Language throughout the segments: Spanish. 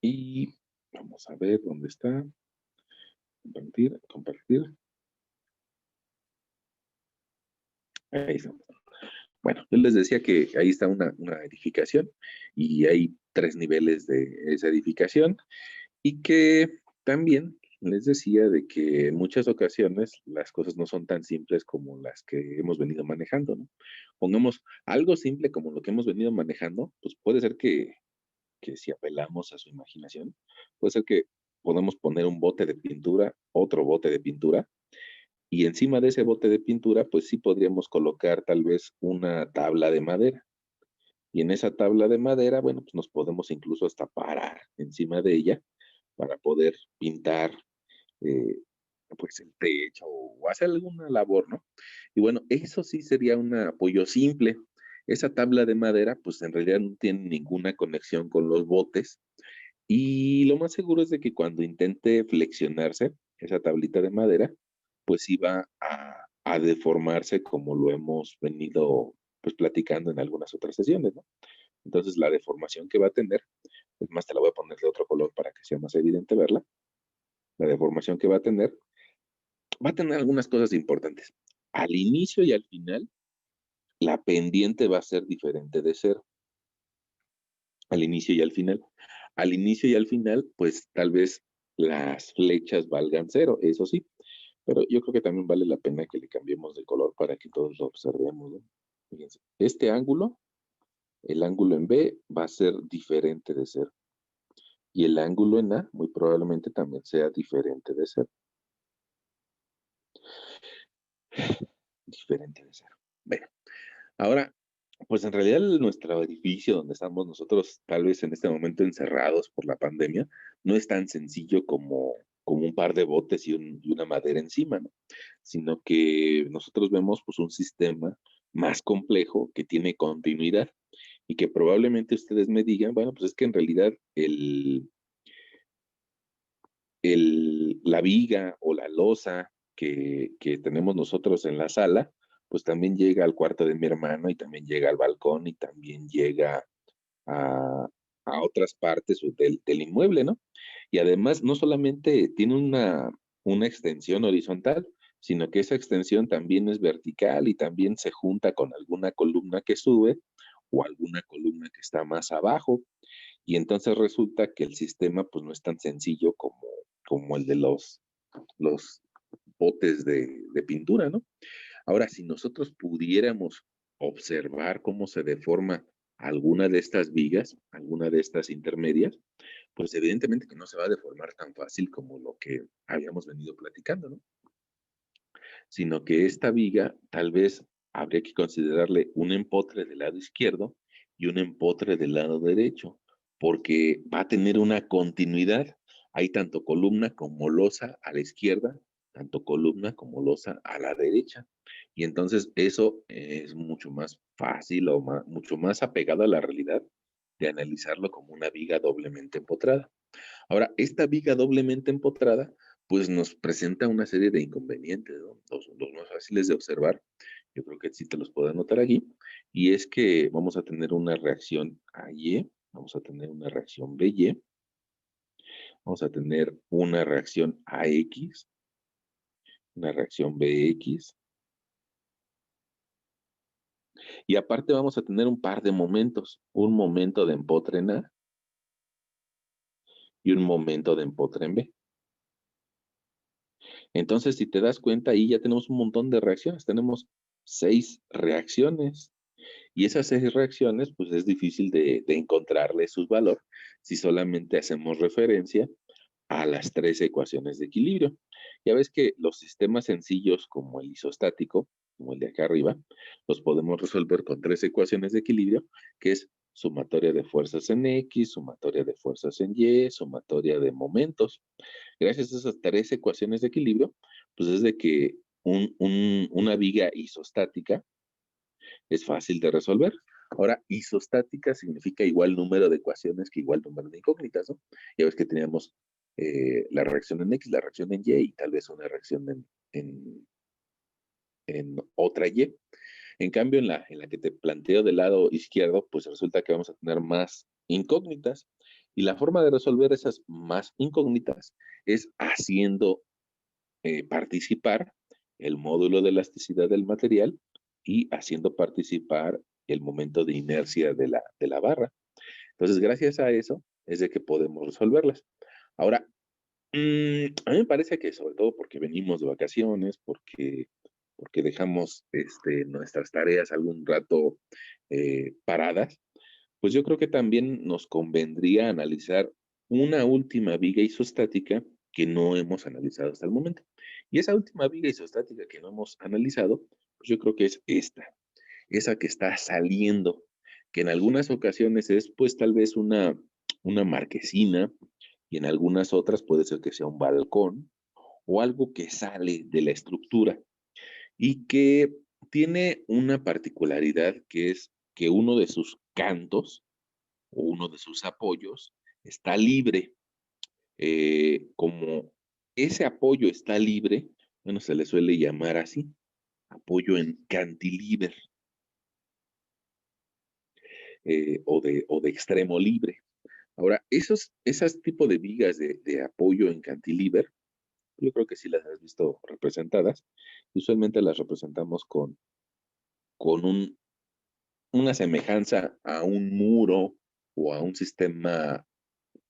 Y vamos a ver dónde está. Compartir, compartir. Ahí está. Bueno, yo les decía que ahí está una edificación y hay 3 niveles de esa edificación y que también les decía de que en muchas ocasiones las cosas no son tan simples como las que hemos venido manejando, ¿no? Pongamos algo simple como lo que hemos venido manejando, pues puede ser que si apelamos a su imaginación, puede ser que podemos poner un bote de pintura, otro bote de pintura, y encima de ese bote de pintura, pues sí podríamos colocar tal vez una tabla de madera. Y en esa tabla de madera, bueno, pues nos podemos incluso hasta parar encima de ella para poder pintar, eh, pues el techo o hacer alguna labor, ¿no? Y bueno, eso sí sería un apoyo simple. Esa tabla de madera, pues en realidad no tiene ninguna conexión con los botes y lo más seguro es de que cuando intente flexionarse esa tablita de madera, pues iba a deformarse como lo hemos venido pues platicando en algunas otras sesiones, ¿no? Entonces la deformación que va a tener, es más, te la voy a poner de otro color para que sea más evidente verla. La deformación que va a tener algunas cosas importantes. Al inicio y al final, la pendiente va a ser diferente de cero. Al inicio y al final. Al inicio y al final, pues tal vez las flechas valgan cero, eso sí, pero yo creo que también vale la pena que le cambiemos de color para que todos lo observemos, ¿no? Fíjense, este ángulo, el ángulo en B va a ser diferente de cero y el ángulo en A muy probablemente también sea diferente de cero, diferente de cero. Bueno, ahora, pues en realidad nuestro edificio donde estamos nosotros, tal vez en este momento encerrados por la pandemia, no es tan sencillo como un par de botes y una madera encima, ¿no? Sino que nosotros vemos pues un sistema más complejo que tiene continuidad y que probablemente ustedes me digan, bueno, pues es que en realidad la viga o la losa que tenemos nosotros en la sala, pues también llega al cuarto de mi hermano y también llega al balcón y también llega a, a otras partes del inmueble, ¿no? Y además no solamente tiene una extensión horizontal, sino que esa extensión también es vertical y también se junta con alguna columna que sube o alguna columna que está más abajo. Y entonces resulta que el sistema pues no es tan sencillo como el de los botes de pintura, ¿no? Ahora, si nosotros pudiéramos observar cómo se deforma alguna de estas vigas, alguna de estas intermedias, pues evidentemente que no se va a deformar tan fácil como lo que habíamos venido platicando, ¿no? Sino que esta viga tal vez habría que considerarle un empotre del lado izquierdo y un empotre del lado derecho, porque va a tener una continuidad. Hay tanto columna como losa a la izquierda, tanto columna como losa a la derecha. Y entonces eso es mucho más fácil o mucho más apegado a la realidad de analizarlo como una viga doblemente empotrada. Ahora, esta viga doblemente empotrada, pues nos presenta una serie de inconvenientes, ¿no? Los más fáciles de observar, yo creo que sí te los puedo anotar aquí, y es que vamos a tener una reacción AY, vamos a tener una reacción BY, vamos a tener una reacción AX, una reacción BX, y aparte vamos a tener un par de momentos, un momento de empotre en A y un momento de empotre en B. Entonces, si te das cuenta, ahí ya tenemos un montón de reacciones. Tenemos 6 reacciones. Y esas 6 reacciones, pues es difícil de encontrarle su valor si solamente hacemos referencia a las 3 ecuaciones de equilibrio. Ya ves que los sistemas sencillos como el isostático, como el de acá arriba, los podemos resolver con 3 ecuaciones de equilibrio, que es sumatoria de fuerzas en X, sumatoria de fuerzas en Y, sumatoria de momentos. Gracias a esas 3 ecuaciones de equilibrio, pues es de que una viga isostática es fácil de resolver. Ahora, isostática significa igual número de ecuaciones que igual número de incógnitas, ¿no? Ya ves que teníamos la reacción en X, la reacción en Y tal vez una reacción en, en otra Y. En cambio, en la que te planteo del lado izquierdo, pues resulta que vamos a tener más incógnitas. Y la forma de resolver esas más incógnitas es haciendo participar el módulo de elasticidad del material y haciendo participar el momento de inercia de la barra. Entonces, gracias a eso es de que podemos resolverlas. Ahora, a mí me parece que sobre todo porque venimos de vacaciones, porque dejamos nuestras tareas algún rato paradas, pues yo creo que también nos convendría analizar una última viga isostática que no hemos analizado hasta el momento. Y esa última viga isostática que no hemos analizado, pues yo creo que es esa que está saliendo, que en algunas ocasiones es pues tal vez una marquesina y en algunas otras puede ser que sea un balcón o algo que sale de la estructura y que tiene una particularidad que es que uno de sus cantos o uno de sus apoyos está libre. Como ese apoyo está libre, bueno, se le suele llamar así, apoyo en cantilever o de extremo libre. Ahora, esas tipos de vigas de apoyo en cantilever, yo creo que sí las has visto representadas. Usualmente las representamos con una semejanza a un muro o a un sistema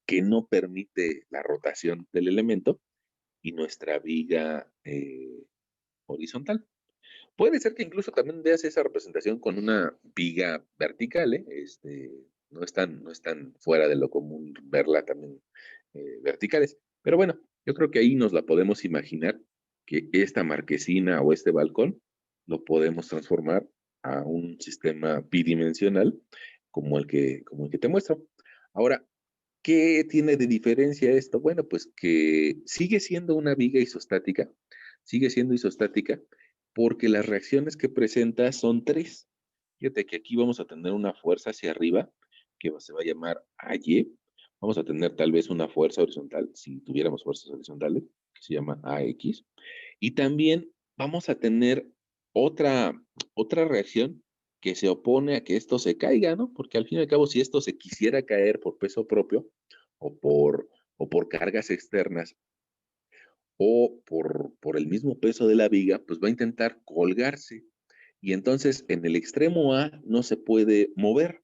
que no permite la rotación del elemento y nuestra viga horizontal. Puede ser que incluso también veas esa representación con una viga vertical, ¿eh? No es tan fuera de lo común verla también verticales. Pero bueno, yo creo que ahí nos la podemos imaginar que esta marquesina o este balcón lo podemos transformar a un sistema bidimensional como el que te muestro. Ahora, ¿qué tiene de diferencia esto? Bueno, pues que sigue siendo una viga isostática, sigue siendo isostática porque las reacciones que presenta son tres. Fíjate que aquí vamos a tener una fuerza hacia arriba que se va a llamar AY. Vamos a tener tal vez una fuerza horizontal, si tuviéramos fuerzas horizontales, que se llama AX. Y también vamos a tener otra, otra reacción que se opone a que esto se caiga, ¿no? Porque al fin y al cabo, si esto se quisiera caer por peso propio o o por cargas externas o por el mismo peso de la viga, pues va a intentar colgarse. Y entonces en el extremo A no se puede mover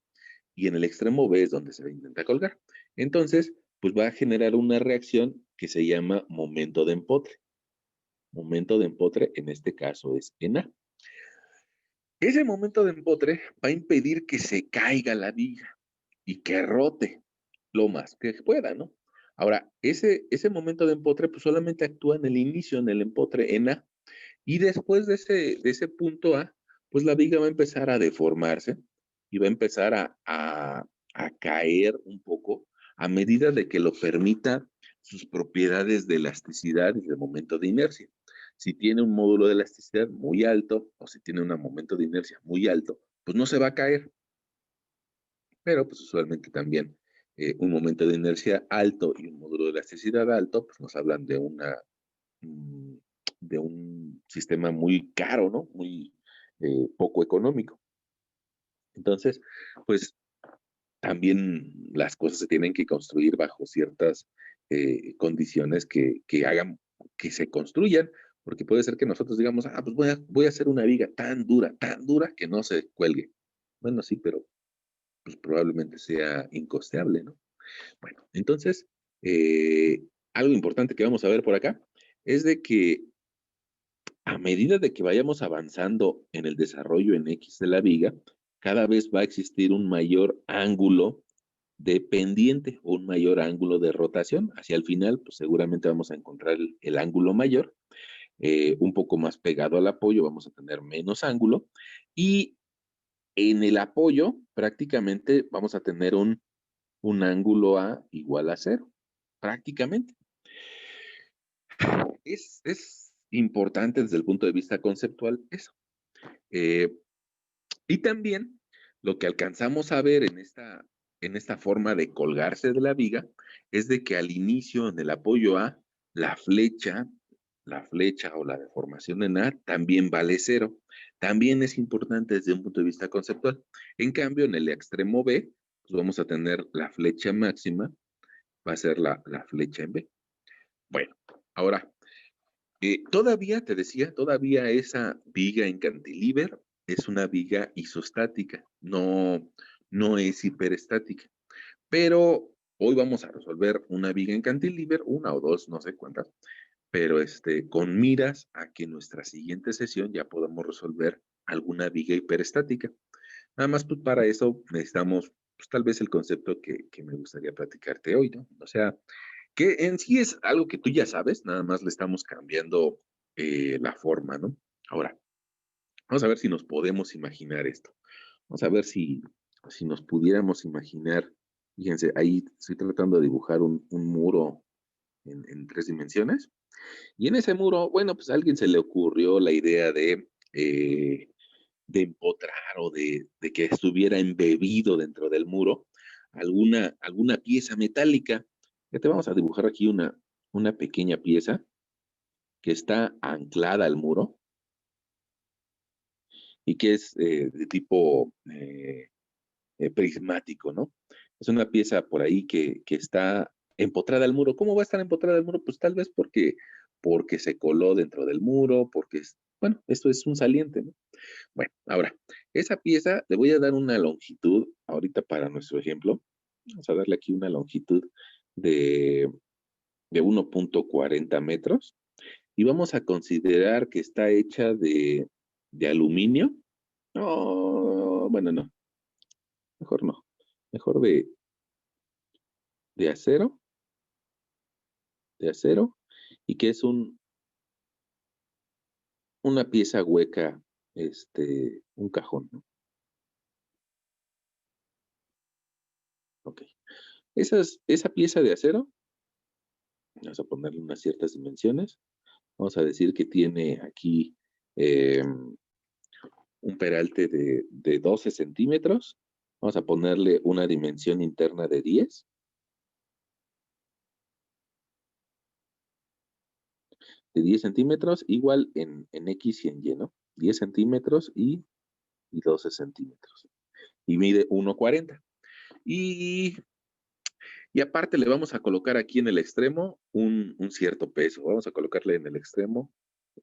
y en el extremo B es donde se intenta colgar. Entonces, pues va a generar una reacción que se llama momento de empotre. Momento de empotre en este caso es en A. Ese momento de empotre va a impedir que se caiga la viga y que rote lo más que pueda, ¿no? Ahora, ese momento de empotre pues solamente actúa en el inicio, en el empotre en A, y después de ese punto A, pues la viga va a empezar a deformarse y va a empezar a caer un poco a medida de que lo permita sus propiedades de elasticidad y de momento de inercia. Si tiene un módulo de elasticidad muy alto o si tiene un momento de inercia muy alto, pues no se va a caer, pero pues usualmente también un momento de inercia alto y un módulo de elasticidad alto, pues nos hablan mm, de un sistema muy caro, ¿no? Muy poco económico. Entonces, pues también las cosas se tienen que construir bajo ciertas condiciones que hagan que se construyan, porque puede ser que nosotros digamos, ah, pues voy a hacer una viga tan dura que no se cuelgue. Bueno, sí, pero pues probablemente sea incosteable, ¿no? Bueno, entonces, algo importante que vamos a ver por acá es de que a medida de que vayamos avanzando en el desarrollo en X de la viga, cada vez va a existir un mayor ángulo de pendiente o un mayor ángulo de rotación. Hacia el final, pues seguramente vamos a encontrar el ángulo mayor, un poco más pegado al apoyo, vamos a tener menos ángulo. Y en el apoyo, prácticamente vamos a tener un ángulo A igual a cero, prácticamente. Es importante desde el punto de vista conceptual eso. Eh, y también lo que alcanzamos a ver en esta forma de colgarse de la viga es de que al inicio, en el apoyo A, la flecha o la deformación en A también vale cero. También es importante desde un punto de vista conceptual. En cambio, en el extremo B, pues vamos a tener la flecha máxima va a ser la flecha en B. Bueno, ahora, todavía, te decía, todavía esa viga en cantilever es una viga isostática, no es hiperestática. Pero hoy vamos a resolver una viga en cantilever, una o dos, no sé cuántas, pero con miras a que en nuestra siguiente sesión ya podamos resolver alguna viga hiperestática. Nada más pues, para eso necesitamos pues, tal vez el concepto que me gustaría platicarte hoy, ¿no? O sea, que en sí es algo que tú ya sabes, nada más le estamos cambiando la forma, ¿no? Ahora, vamos a ver si nos podemos imaginar esto. Vamos a ver si nos pudiéramos imaginar, fíjense, ahí estoy tratando de dibujar un muro en 3 dimensiones. Y en ese muro, bueno, pues a alguien se le ocurrió la idea de empotrar o de que estuviera embebido dentro del muro alguna pieza metálica. Ya te vamos a dibujar aquí una pequeña pieza que está anclada al muro y que es de tipo prismático, ¿no? Es una pieza por ahí que está empotrada al muro. ¿Cómo va a estar empotrada al muro? Pues tal vez porque se coló dentro del muro, bueno, esto es un saliente, ¿no? Bueno, ahora, esa pieza le voy a dar una longitud, ahorita para nuestro ejemplo, vamos a darle aquí una longitud de, de 1.40 metros y vamos a considerar que está hecha de aluminio. No, bueno, no, mejor no, mejor de acero, de acero, y que es una pieza hueca, un cajón, ¿no? Ok. Esa pieza de acero, vamos a ponerle unas ciertas dimensiones. Vamos a decir que tiene aquí un peralte de 12 centímetros. Vamos a ponerle una dimensión interna de 10 centímetros, igual en X y en Y, ¿no? 10 centímetros y 12 centímetros. Y mide 1.40. Y, y aparte le vamos a colocar aquí en el extremo un cierto peso. Vamos a colocarle en el extremo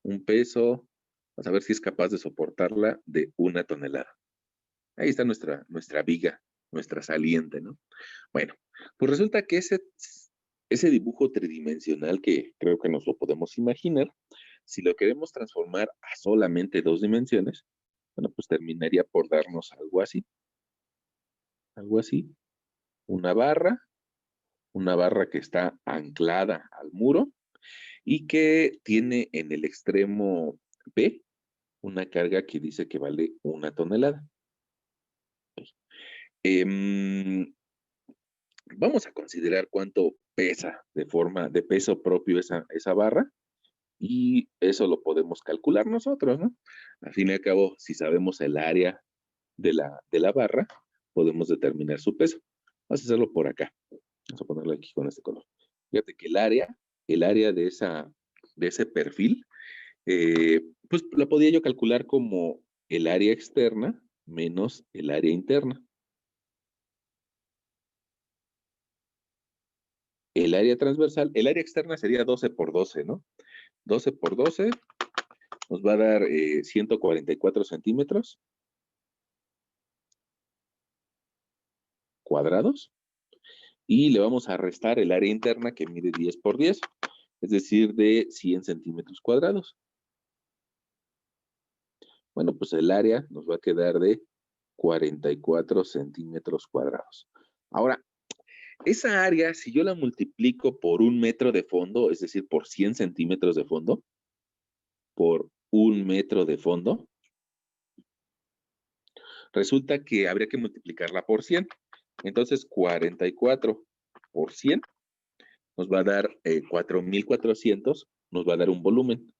un peso, vamos a ver si es capaz de soportarla de 1 tonelada. Ahí está nuestra viga, nuestra saliente, ¿no? Bueno, pues resulta que ese dibujo tridimensional que creo que nos lo podemos imaginar, si lo queremos transformar a solamente 2 dimensiones, bueno, pues terminaría por darnos algo así, una barra, una barra que está anclada al muro y que tiene en el extremo B una carga que dice que vale 1 tonelada. Em, Vamos a considerar cuánto pesa de peso propio esa barra y eso lo podemos calcular nosotros, ¿no? Al fin y al cabo, si sabemos el área de la barra, podemos determinar su peso. Vamos a hacerlo por acá. Vamos a ponerlo aquí con este color. Fíjate que el área de ese perfil, pues la podía yo calcular como el área externa menos el área interna. El área externa sería 12 por 12, ¿no? 12 por 12 nos va a dar 144 centímetros cuadrados y le vamos a restar el área interna que mide 10 por 10, es decir, de 100 centímetros cuadrados. Bueno, pues el área nos va a quedar de 44 centímetros cuadrados. Ahora, esa área, si yo la multiplico por 1 metro de fondo, es decir, por 100 centímetros de fondo, por 1 metro de fondo, resulta que habría que multiplicarla por 100. Entonces, 44 por 100 nos va a dar 4.400, nos va a dar un volumen,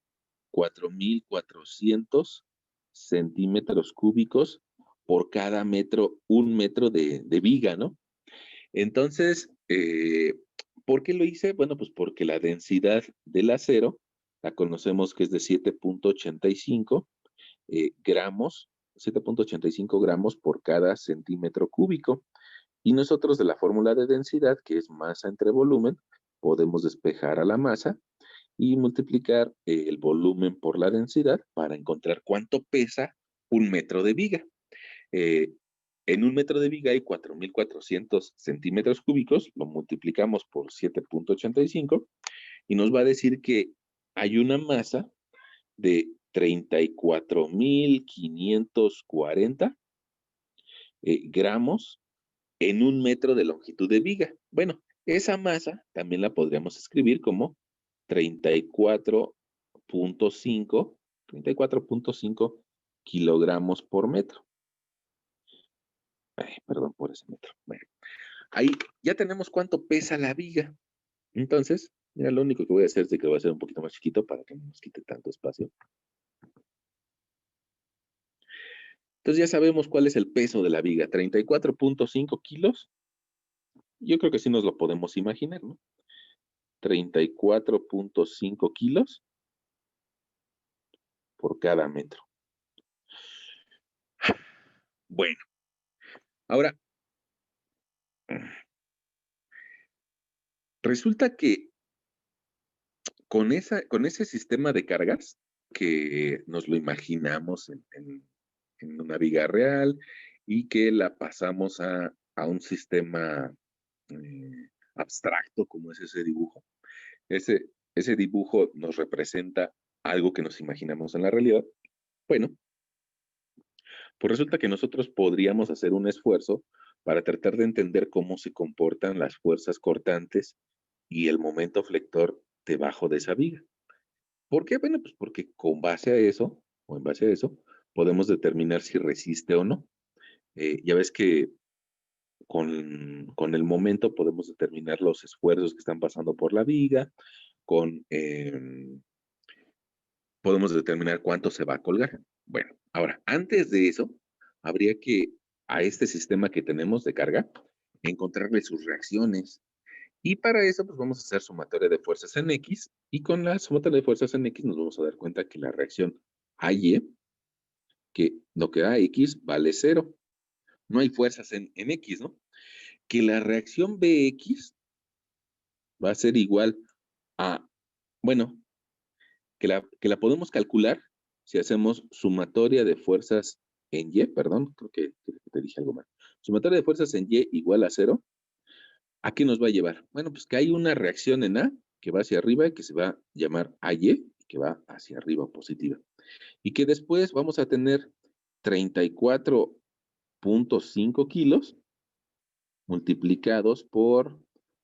4.400 centímetros cúbicos por cada metro, 1 metro de viga, ¿no? Entonces, ¿por qué lo hice? Bueno, pues porque la densidad del acero la conocemos que es de 7.85 gramos, 7.85 gramos por cada centímetro cúbico. Y nosotros de la fórmula de densidad, que es masa entre volumen, podemos despejar a la masa y multiplicar el volumen por la densidad para encontrar cuánto pesa un metro de viga. Eh, en un metro de viga hay 4.400 centímetros cúbicos, lo multiplicamos por 7.85 y nos va a decir que hay una masa de 34.540 gramos en un metro de longitud de viga. Bueno, esa masa también la podríamos escribir como 34.5 kilogramos por metro. Ay, perdón por ese metro. Bueno, ahí ya tenemos cuánto pesa la viga. Entonces, mira, lo único que voy a hacer es que lo voy a hacer un poquito más chiquito para que no nos quite tanto espacio. Entonces ya sabemos cuál es el peso de la viga, 34.5 kilos. Yo creo que sí nos lo podemos imaginar, ¿no? 34.5 kilos por cada metro. Bueno, ahora, resulta que con ese sistema de cargas, que nos lo imaginamos en una viga real y que la pasamos a un sistema abstracto como es ese dibujo. Ese dibujo nos representa algo que nos imaginamos en la realidad. Bueno, pues resulta que nosotros podríamos hacer un esfuerzo para tratar de entender cómo se comportan las fuerzas cortantes y el momento flector debajo de esa viga. ¿Por qué? Bueno, pues porque con base a eso, o en base a eso, podemos determinar si resiste o no. Ya ves que con el momento podemos determinar los esfuerzos que están pasando por la viga, podemos determinar cuánto se va a colgar. Bueno, ahora, antes de eso, habría que a este sistema que tenemos de carga, encontrarle sus reacciones. Y para eso, pues vamos a hacer sumatoria de fuerzas en X, y con la sumatoria de fuerzas en X nos vamos a dar cuenta que la reacción AY, que lo que da X vale 0. No hay fuerzas en X, ¿no? Que la reacción BX va a ser igual a, bueno, que la podemos calcular si hacemos sumatoria de fuerzas en Y, perdón, creo que te dije algo mal. Sumatoria de fuerzas en Y igual a 0, ¿a qué nos va a llevar? Bueno, pues que hay una reacción en A que va hacia arriba y que se va a llamar AY, que va hacia arriba positiva. Y que después vamos a tener 34.5 kilos multiplicados por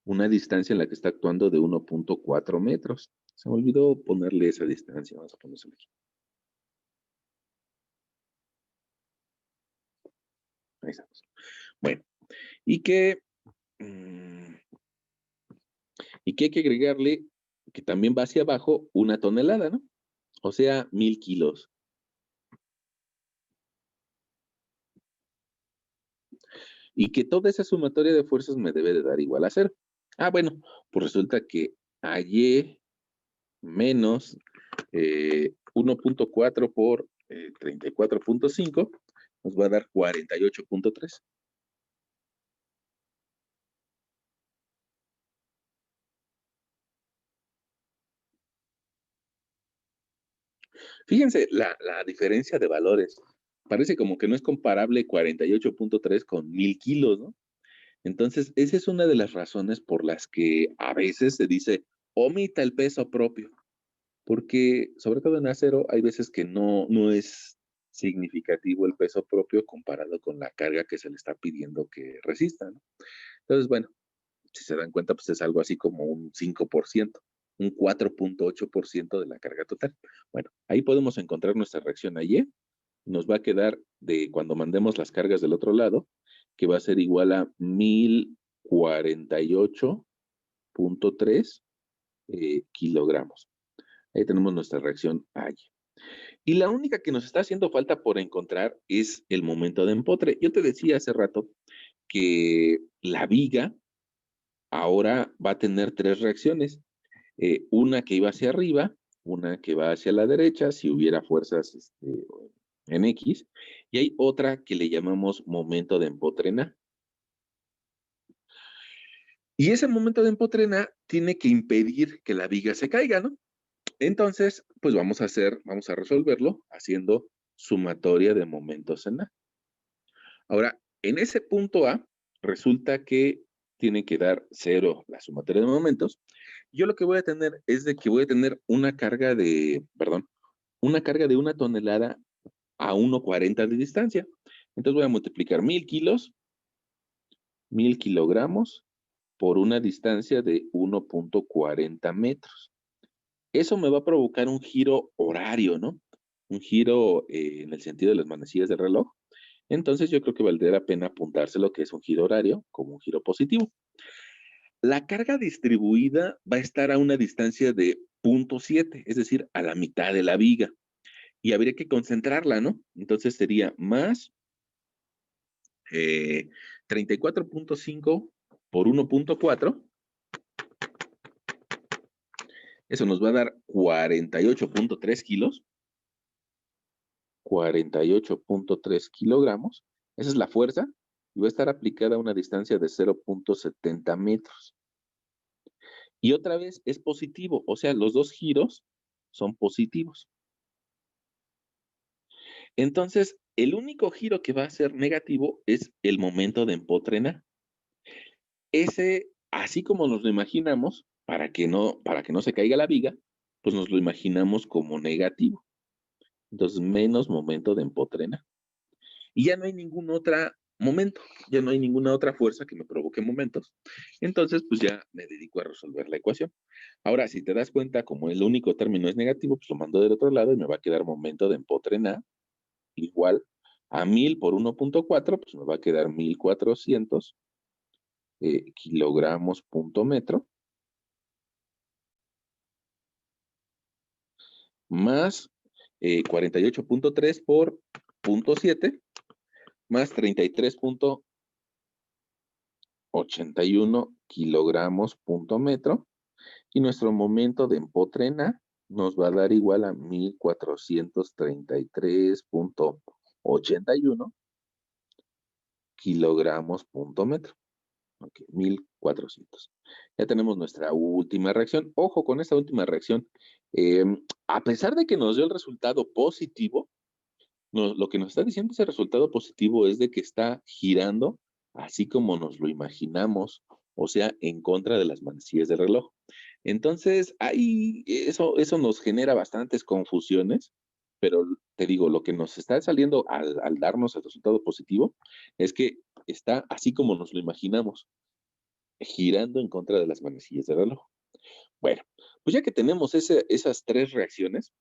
una distancia en la que está actuando de 1.4 metros. Se me olvidó ponerle esa distancia, vamos a ponérsela aquí. Ahí estamos. Bueno, y que, mm, y que hay que agregarle que también va hacia abajo 1 tonelada, ¿no? O sea, 1.000 kilos. Y que toda esa sumatoria de fuerzas me debe de dar igual a 0. Ah, bueno, pues resulta que Y menos 1.4 por 34.5 nos va a dar 48.3. Fíjense la diferencia de valores. Parece como que no es comparable 48.3 con 1.000 kilos, ¿no? Entonces, esa es una de las razones por las que a veces se dice, omita el peso propio, porque sobre todo en acero hay veces que no es significativo el peso propio comparado con la carga que se le está pidiendo que resista, ¿no? Entonces, bueno, si se dan cuenta, pues es algo así como un 5%, un 4.8% de la carga total. Bueno, ahí podemos encontrar nuestra reacción a Y. Nos va a quedar de cuando mandemos las cargas del otro lado, que va a ser igual a 1.048.3 kilogramos. Ahí tenemos nuestra reacción a Y. Y la única que nos está haciendo falta por encontrar es el momento de empotre. Yo te decía hace rato que la viga ahora va a tener tres reacciones. Una que iba hacia arriba, una que va hacia la derecha, si hubiera fuerzas en X, y hay otra que le llamamos momento de empotre en A. Y ese momento de empotrena tiene que impedir que la viga se caiga, ¿no? Entonces, pues vamos a resolverlo haciendo sumatoria de momentos en A. Ahora, en ese punto A, resulta que tiene que dar 0 la sumatoria de momentos. Yo lo que voy a tener es de que voy a tener una carga de, perdón, una carga de 1 tonelada a 1,40 de distancia. Entonces voy a multiplicar 1000 kilos, 1000 kilogramos, por una distancia de 1,40 metros. Eso me va a provocar un giro horario, ¿no? Un giro en el sentido de las manecillas del reloj. Entonces yo creo que valdría la pena apuntarse lo que es un giro horario como un giro positivo. La carga distribuida va a estar a una distancia de 0,7, es decir, a la mitad de la viga. Y habría que concentrarla, ¿no? Entonces sería más 34,5 por 1,4. Eso nos va a dar 48,3 kilos. 48,3 kilogramos. Esa es la fuerza y va a estar aplicada a una distancia de 0,70 metros. Y otra vez es positivo, o sea, los dos giros son positivos. Entonces, el único giro que va a ser negativo es el momento de empotrena. Ese, así como nos lo imaginamos, para que no se caiga la viga, pues nos lo imaginamos como negativo. Entonces, menos momento de empotrena. Y ya no hay ningún otro momento, ya no hay ninguna otra fuerza que me provoque momentos. Entonces, pues ya me dedico a resolver la ecuación. Ahora, si te das cuenta, como el único término es negativo, pues lo mando del otro lado y me va a quedar momento de empotrena igual a 1000 por 1,4, pues me va a quedar 1400 kilogramos punto metro, más 48,3 por 0,7, más 33,81 kilogramos punto metro, y nuestro momento de empotrena nos va a dar igual a 1433,81 kilogramos punto metro. Ok, 1400. Ya tenemos nuestra última reacción. Ojo con esta última reacción. Eh, a pesar de que nos dio el resultado positivo, lo que nos está diciendo ese resultado positivo es de que está girando así como nos lo imaginamos, o sea, en contra de las manecillas del reloj. Entonces, ahí eso nos genera bastantes confusiones, pero te digo, lo que nos está saliendo al darnos el resultado positivo es que está así como nos lo imaginamos, girando en contra de las manecillas del reloj. Bueno, pues ya que tenemos esas tres reacciones,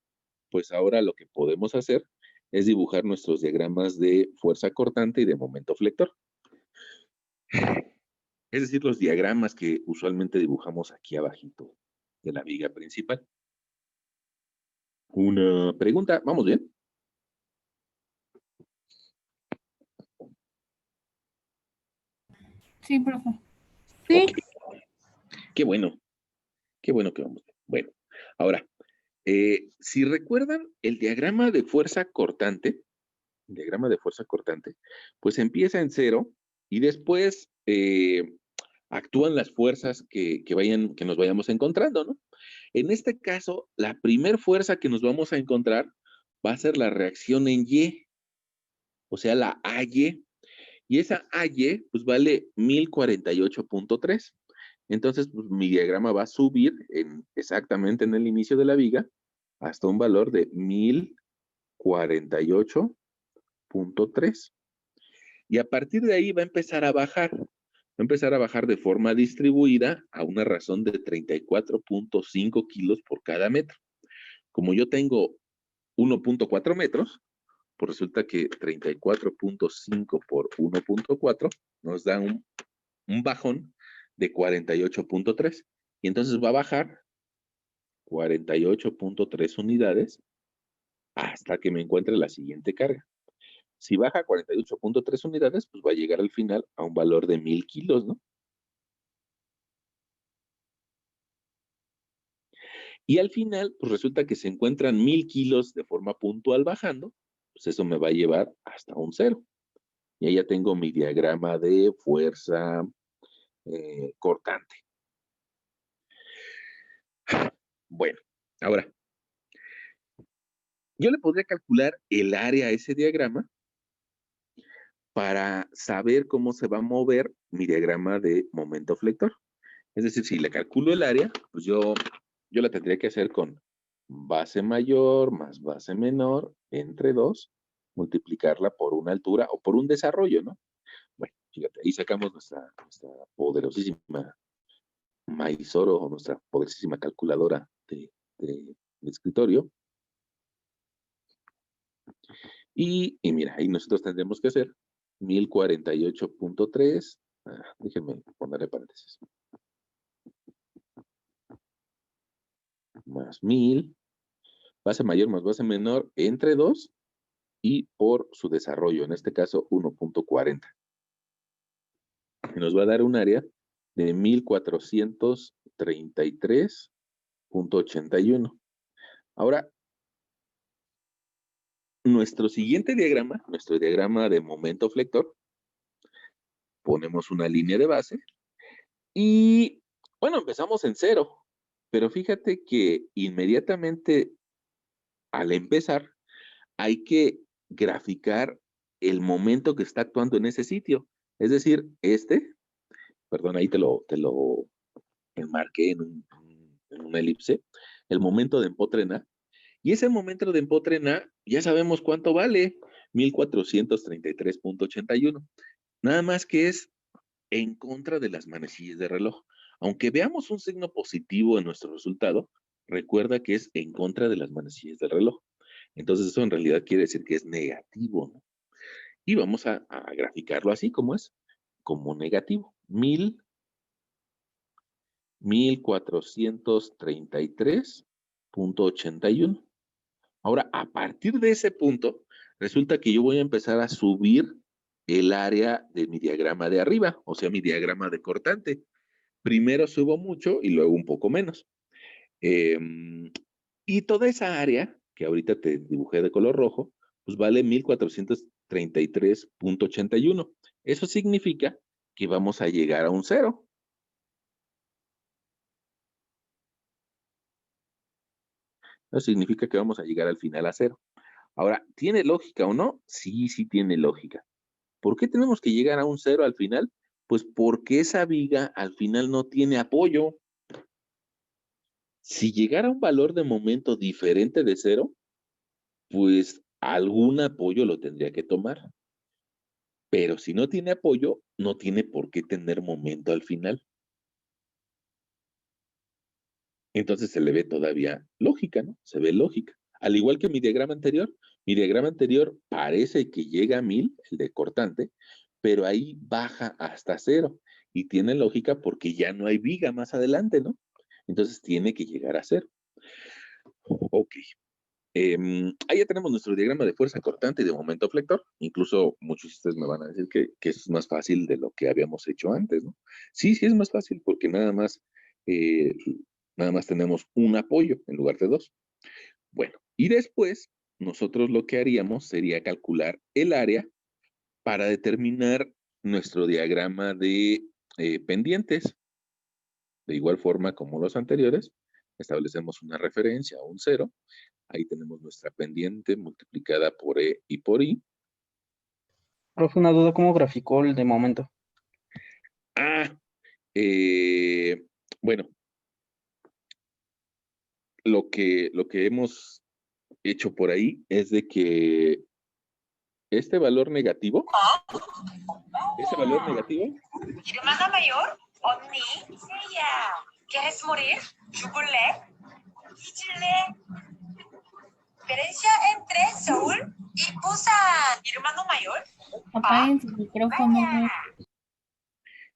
pues ahora lo que podemos hacer es dibujar nuestros diagramas de fuerza cortante y de momento flector. Es decir, los diagramas que usualmente dibujamos aquí abajito de la viga principal. Una pregunta, ¿vamos bien? Sí, profe. Sí. Ok, qué bueno que vamos bien. Bueno, ahora, si recuerdan el diagrama de fuerza cortante, pues empieza en 0 y después actúan las fuerzas que nos vayamos encontrando, ¿no? En este caso, la primer fuerza que nos vamos a encontrar va a ser la reacción en Y, o sea, la AY, y esa AY pues vale 1048,3. Entonces, pues, mi diagrama va a subir exactamente en el inicio de la viga hasta un valor de 1048,3. Y a partir de ahí va a empezar a bajar. Va a empezar a bajar de forma distribuida a una razón de 34,5 kilos por cada metro. Como yo tengo 1,4 metros, pues resulta que 34,5 por 1,4 nos da un bajón de 48,3. Y entonces va a bajar 48,3 unidades hasta que me encuentre la siguiente carga. Si baja 48,3 unidades, pues va a llegar al final a un valor de 1000 kilos, ¿no? Y al final, pues resulta que se encuentran 1000 kilos de forma puntual bajando, pues eso me va a llevar hasta un 0. Y ahí ya tengo mi diagrama de fuerza cortante. Bueno, ahora, yo le podría calcular el área a ese diagrama para saber cómo se va a mover mi diagrama de momento flector. Es decir, si le calculo el área, pues yo la tendría que hacer con base mayor más base menor entre 2, multiplicarla por una altura o por un desarrollo, ¿no? Bueno, fíjate, ahí sacamos nuestra poderosísima Maizoro o nuestra poderosísima calculadora de escritorio. Y mira, ahí nosotros tendremos que hacer 1048.3. Déjenme ponerle paréntesis. Más 1000, base mayor más base menor entre 2 y por su desarrollo, en este caso 1.40. Nos va a dar un área de 1433.81. Ahora, nuestro siguiente diagrama, nuestro diagrama de momento flector, ponemos una línea de base y, bueno, empezamos en 0, pero fíjate que inmediatamente al empezar hay que graficar el momento que está actuando en ese sitio. Es decir, perdón, ahí te lo enmarqué en una elipse, el momento de empotrena. Y ese momento de empotrena, ya sabemos cuánto vale, 1433.81. Nada más que es en contra de las manecillas de reloj. Aunque veamos un signo positivo en nuestro resultado, recuerda que es en contra de las manecillas del reloj. Entonces eso en realidad quiere decir que es negativo, ¿no? Y vamos a graficarlo así como es, como negativo. 1433.81. Ahora, a partir de ese punto, resulta que yo voy a empezar a subir el área de mi diagrama de arriba, o sea, mi diagrama de cortante. Primero subo mucho y luego un poco menos. Y toda esa área, que ahorita te dibujé de color rojo, pues vale 1433.81. Eso significa que vamos a llegar a un 0. Eso significa que vamos a llegar al final a 0. Ahora, ¿tiene lógica o no? Sí, sí tiene lógica. ¿Por qué tenemos que llegar a un 0 al final? Pues porque esa viga al final no tiene apoyo. Si llegara a un valor de momento diferente de 0, pues algún apoyo lo tendría que tomar. Pero si no tiene apoyo, no tiene por qué tener momento al final. Entonces se le ve todavía lógica, ¿no? Se ve lógica. Al igual que mi diagrama anterior parece que llega a 1000, el de cortante, pero ahí baja hasta 0. Y tiene lógica porque ya no hay viga más adelante, ¿no? Entonces tiene que llegar a 0. Ok. Ahí ya tenemos nuestro diagrama de fuerza cortante y de momento flector. Incluso muchos de ustedes me van a decir que eso es más fácil de lo que habíamos hecho antes, ¿no? Sí, sí es más fácil porque eh, nada más tenemos un apoyo en lugar de 2. Bueno, y después nosotros lo que haríamos sería calcular el área para determinar nuestro diagrama de pendientes. De igual forma como los anteriores, establecemos una referencia a un 0. Ahí tenemos nuestra pendiente multiplicada por E y por I. Profe, una duda, ¿cómo graficó el de momento? Ah, eh, bueno, lo que hemos hecho por ahí es de que este valor negativo, ese valor negativo, Hermana mayor, 언니, 세야. ¿Quieres morir? ¿Chocolate? ¿Chile? ¿Diferencia entre Seúl y Busan? ¿Hermano mayor? Apaguen su micrófono.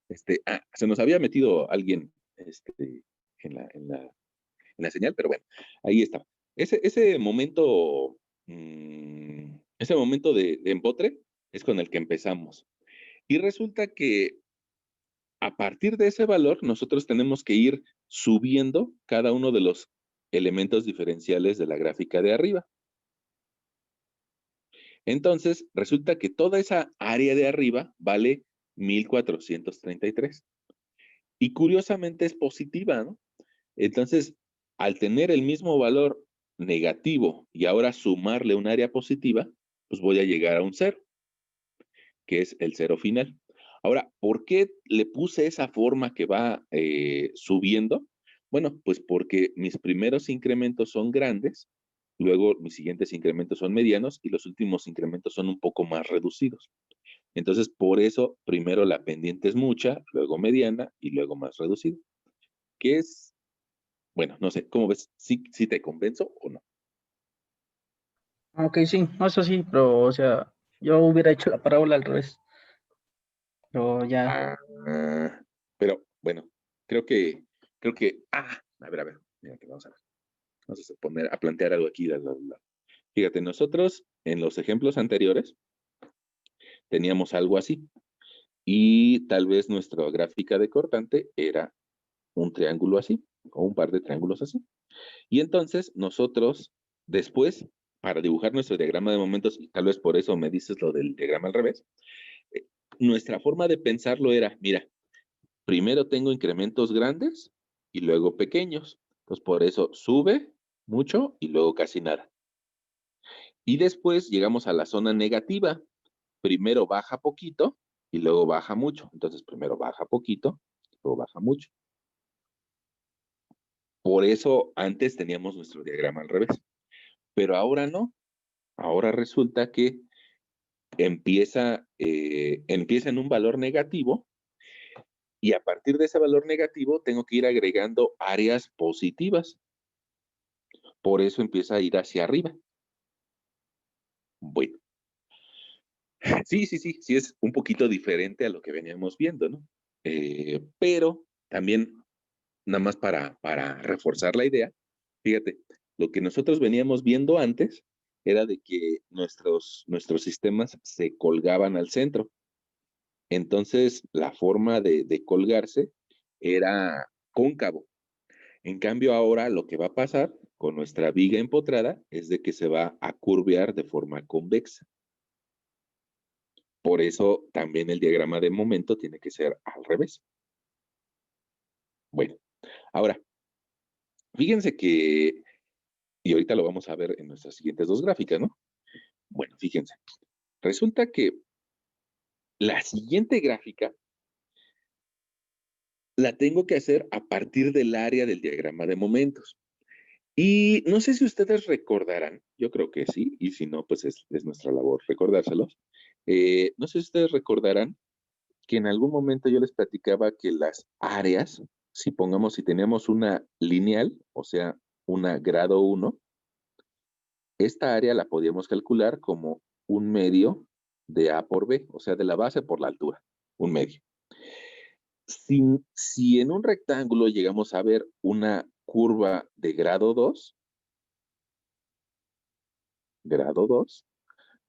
se nos había metido alguien en la señal, pero bueno, ahí está. Ese momento, ese momento de empotre es con el que empezamos. Y resulta que a partir de ese valor, nosotros tenemos que ir subiendo cada uno de los elementos diferenciales de la gráfica de arriba. Entonces, resulta que toda esa área de arriba vale 1433. Y curiosamente es positiva, ¿no? Entonces, al tener el mismo valor negativo y ahora sumarle un área positiva, pues voy a llegar a un 0, que es el 0 final. Ahora, ¿por qué le puse esa forma que va subiendo? Bueno, pues porque mis primeros incrementos son grandes, luego mis siguientes incrementos son medianos y los últimos incrementos son un poco más reducidos. Entonces, por eso, primero la pendiente es mucha, luego mediana y luego más reducida. ¿Qué es? Bueno, no sé, ¿cómo ves? ¿Sí te convenzo o no? Ok, sí, no, eso sí, pero, o sea, yo hubiera hecho la parábola al revés, pero ya. Ah, pero bueno, a ver, mira que vamos a ver. Vamos a poner, a plantear algo aquí. Fíjate, nosotros en los ejemplos anteriores teníamos algo así y tal vez nuestra gráfica de cortante era un triángulo así o un par de triángulos así. Y entonces nosotros después, para dibujar nuestro diagrama de momentos, y tal vez por eso me dices lo del diagrama al revés, eh, nuestra forma de pensarlo era, mira, primero tengo incrementos grandes y luego pequeños. Entonces por eso sube mucho y luego casi nada. Y después llegamos a la zona negativa. Primero baja poquito y luego baja mucho. Entonces primero baja poquito, luego baja mucho. Por eso antes teníamos nuestro diagrama al revés. Pero ahora no. Ahora resulta que empieza en un valor negativo y a partir de ese valor negativo tengo que ir agregando áreas positivas. Por eso empieza a ir hacia arriba. Bueno, sí, es un poquito diferente a lo que veníamos viendo, ¿no? Pero también, nada más para reforzar la idea, fíjate, lo que nosotros veníamos viendo antes era de que nuestros sistemas se colgaban al centro. Entonces, la forma de colgarse era cóncavo. En cambio, ahora lo que va a pasar con nuestra viga empotrada es de que se va a curvear de forma convexa. Por eso también el diagrama de momento tiene que ser al revés. Bueno, ahora, fíjense que, y ahorita lo vamos a ver en nuestras siguientes dos gráficas, ¿no? Bueno, fíjense, resulta que la siguiente gráfica la tengo que hacer a partir del área del diagrama de momentos. Y no sé si ustedes recordarán, yo creo que sí, y si no, pues es nuestra labor recordárselos. No sé si ustedes recordarán que en algún momento yo les platicaba que las áreas, si tenemos una lineal, o sea, una grado 1, esta área la podíamos calcular como un medio de A por B, o sea, de la base por la altura, un medio. Si en un rectángulo llegamos a ver una curva de grado 2,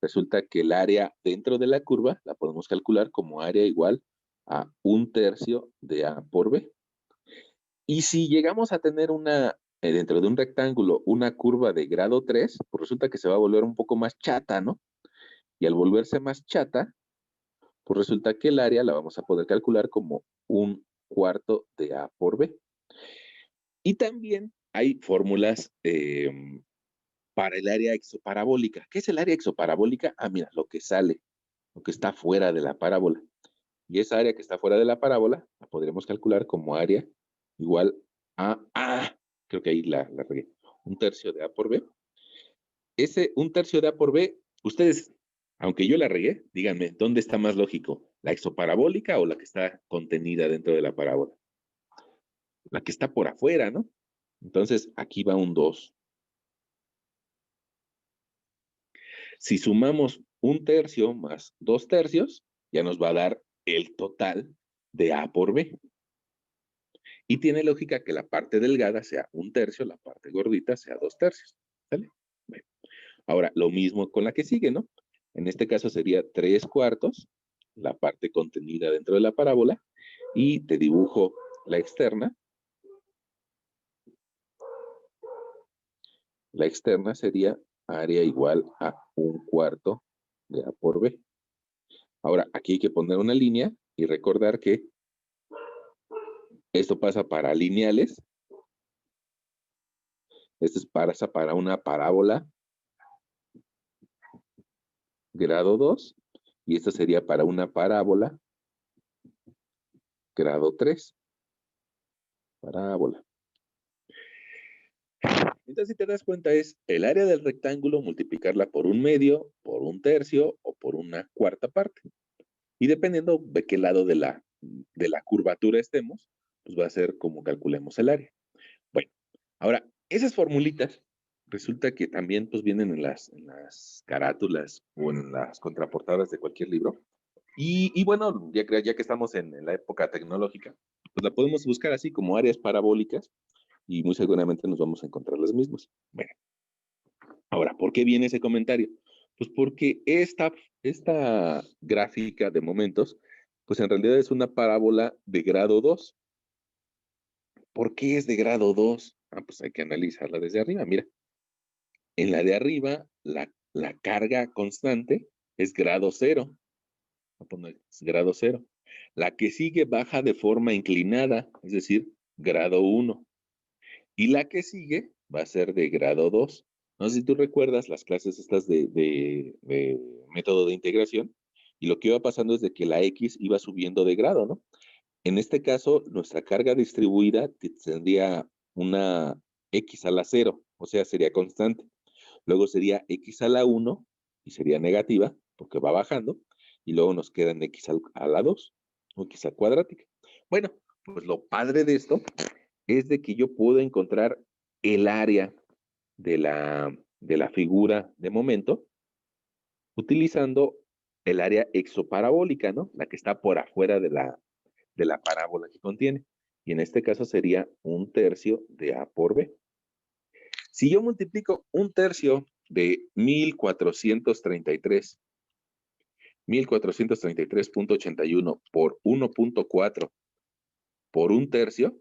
resulta que el área dentro de la curva la podemos calcular como área igual a un tercio de A por B. Y si llegamos a tener dentro de un rectángulo, una curva de grado 3, pues resulta que se va a volver un poco más chata, ¿no? Y al volverse más chata, pues resulta que el área la vamos a poder calcular como un cuarto de A por B. Y también hay fórmulas para el área exoparabólica. ¿Qué es el área exoparabólica? Ah, mira, lo que sale, lo que está fuera de la parábola. Y esa área que está fuera de la parábola la podremos calcular como área igual creo que ahí la regué, un tercio de A por B. Ese un tercio de A por B, ustedes, aunque yo la regué, díganme, ¿dónde está más lógico? ¿La exoparabólica o la que está contenida dentro de la parábola? La que está por afuera, ¿no? Entonces, aquí va un 2. Si sumamos un tercio más 2 tercios, ya nos va a dar el total de A por B. Y tiene lógica que la parte delgada sea un tercio, la parte gordita sea 2 tercios. ¿Sale? Bueno. Ahora, lo mismo con la que sigue, ¿no? En este caso sería 3/4, la parte contenida dentro de la parábola, y te dibujo la externa. La externa sería área igual a un cuarto de A por B. Ahora, aquí hay que poner una línea y recordar que Esto pasa para lineales. Esto pasa para una parábola grado 2. Y esto sería para una parábola grado 3. Parábola. Entonces, si te das cuenta, es el área del rectángulo multiplicarla por un medio, por un tercio o por una cuarta parte. Y dependiendo de qué lado de la curvatura estemos, pues va a ser como calculemos el área. Bueno, ahora, esas formulitas resulta que también pues vienen en las carátulas o en las contraportadas de cualquier libro. Y bueno, ya que estamos en la época tecnológica, pues la podemos buscar así como áreas parabólicas y muy seguramente nos vamos a encontrar las mismas. Bueno, ahora, ¿por qué viene ese comentario? Pues porque esta gráfica de momentos, pues en realidad es una parábola de grado 2. ¿Por qué es de grado 2? Ah, pues hay que analizarla desde arriba. Mira, en la de arriba, la carga constante es grado 0. Voy a poner grado 0. La que sigue baja de forma inclinada, es decir, grado 1. Y la que sigue va a ser de grado 2. No sé si tú recuerdas las clases estas de método de integración, y lo que iba pasando es de que la X iba subiendo de grado, ¿no? En este caso, nuestra carga distribuida tendría una X a la 0, o sea, sería constante. Luego sería X a la 1 y sería negativa, porque va bajando, y luego nos quedan X a la 2, o X a cuadrática. Bueno, pues lo padre de esto es de que yo puedo encontrar el área de la figura de momento utilizando el área exoparabólica, ¿no? La que está por afuera de la parábola que contiene. Y en este caso sería un tercio de A por B. Si yo multiplico un tercio de 1433.81 por 1.4 por un tercio,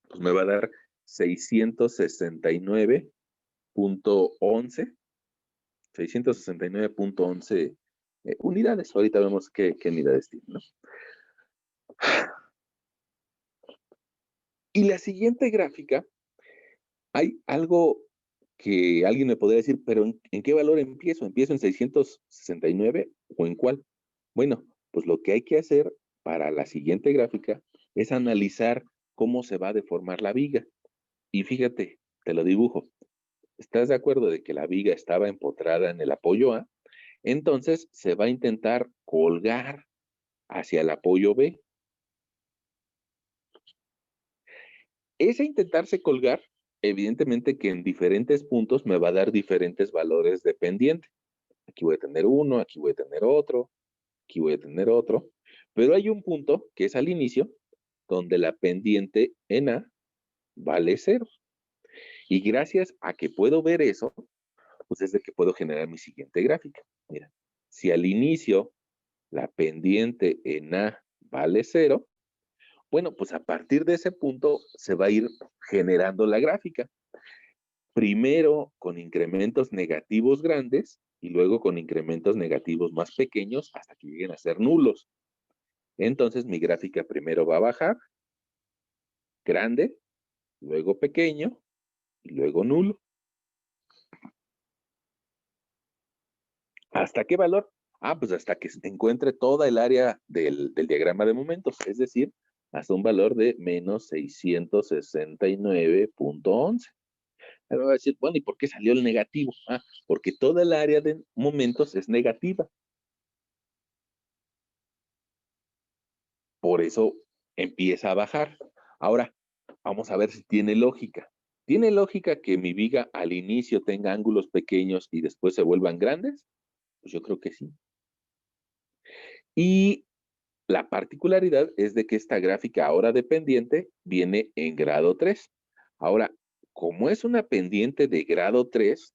pues me va a dar 669.11 unidades. Ahorita vemos qué unidades tiene, ¿no? Y la siguiente gráfica, hay algo que alguien me podría decir, pero ¿en qué valor empiezo? ¿Empiezo en 669 o en cuál? Bueno, pues lo que hay que hacer para la siguiente gráfica es analizar cómo se va a deformar la viga. Y fíjate, te lo dibujo. ¿Estás de acuerdo de que la viga estaba empotrada en el apoyo A? Entonces se va a intentar colgar hacia el apoyo B. Ese intentarse colgar, evidentemente que en diferentes puntos me va a dar diferentes valores de pendiente. Aquí voy a tener uno, aquí voy a tener otro, aquí voy a tener otro. Pero hay un punto que es al inicio, donde la pendiente en A vale 0. Y gracias a que puedo ver eso, pues es de que puedo generar mi siguiente gráfica. Mira, si al inicio la pendiente en A vale 0, bueno, pues a partir de ese punto se va a ir generando la gráfica. Primero con incrementos negativos grandes y luego con incrementos negativos más pequeños hasta que lleguen a ser nulos. Entonces mi gráfica primero va a bajar, grande, luego pequeño y luego nulo. ¿Hasta qué valor? Ah, pues hasta que se encuentre toda el área del diagrama de momentos, es decir, hasta un valor de menos 669.11. Ahora va a decir, bueno, ¿y por qué salió el negativo? Ah, porque toda el área de momentos es negativa. Por eso empieza a bajar. Ahora, vamos a ver si tiene lógica. ¿Tiene lógica que mi viga al inicio tenga ángulos pequeños y después se vuelvan grandes? Pues yo creo que sí. Y la particularidad es de que esta gráfica ahora de pendiente viene en grado 3. Ahora, como es una pendiente de grado 3,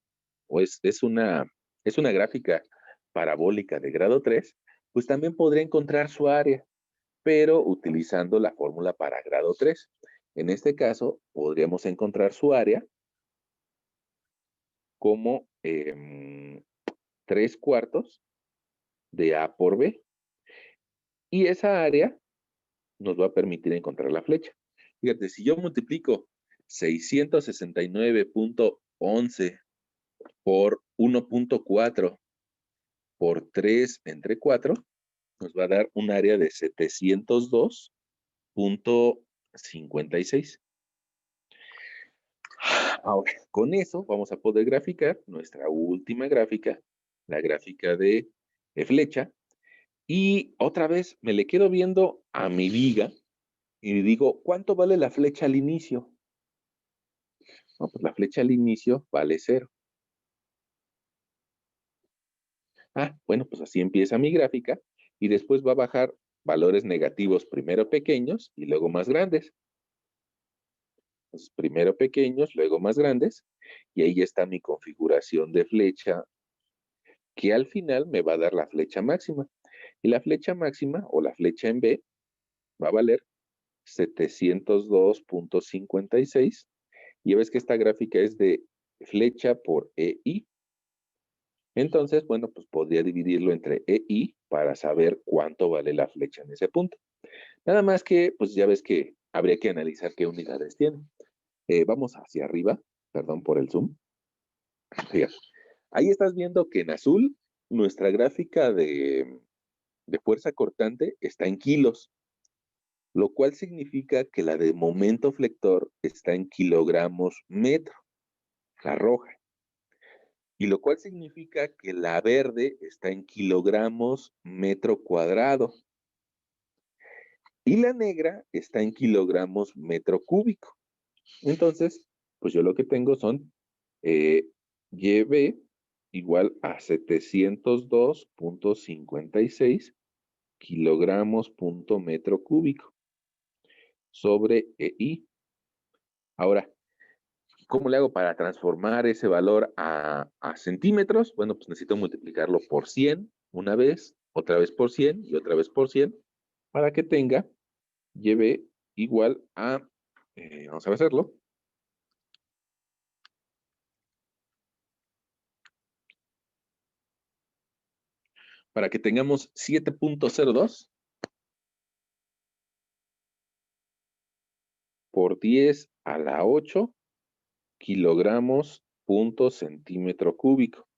o es una gráfica parabólica de grado 3, pues también podría encontrar su área, pero utilizando la fórmula para grado 3. En este caso, podríamos encontrar su área como 3/4 de A por B. Y esa área nos va a permitir encontrar la flecha. Fíjate, si yo multiplico 669.11 por 1.4 por 3 entre 4, nos va a dar un área de 702.56. Ahora, con eso vamos a poder graficar nuestra última gráfica, la gráfica de flecha, y otra vez me le quedo viendo a mi viga y digo, ¿cuánto vale la flecha al inicio? No, pues la flecha al inicio vale 0. Bueno, pues así empieza mi gráfica y después va a bajar valores negativos, primero pequeños y luego más grandes. Entonces, primero pequeños, luego más grandes, y ahí está mi configuración de flecha, que al final me va a dar la flecha máxima. Y la flecha máxima, o la flecha en B, va a valer 702.56. Y ya ves que esta gráfica es de flecha por EI. Entonces, bueno, pues podría dividirlo entre EI para saber cuánto vale la flecha en ese punto. Nada más que, pues ya ves que habría que analizar qué unidades tiene. Vamos hacia arriba, perdón por el zoom. Fíjate, ahí estás viendo que en azul nuestra gráfica de fuerza cortante está en kilos, lo cual significa que la de momento flector está en kilogramos metro, la roja. Y lo cual significa que la verde está en kilogramos metro cuadrado. Y la negra está en kilogramos metro cúbico. Entonces, pues yo lo que tengo son YB igual a 702.56 kilogramos punto metro cúbico sobre EI. Ahora, ¿cómo le hago para transformar ese valor a centímetros? Bueno, pues necesito multiplicarlo por 100 una vez, otra vez por 100 y otra vez por 100 para que tenga YB igual a, vamos a hacerlo, para que tengamos 7.02 por 10 a la 8 kilogramos punto centímetro cúbico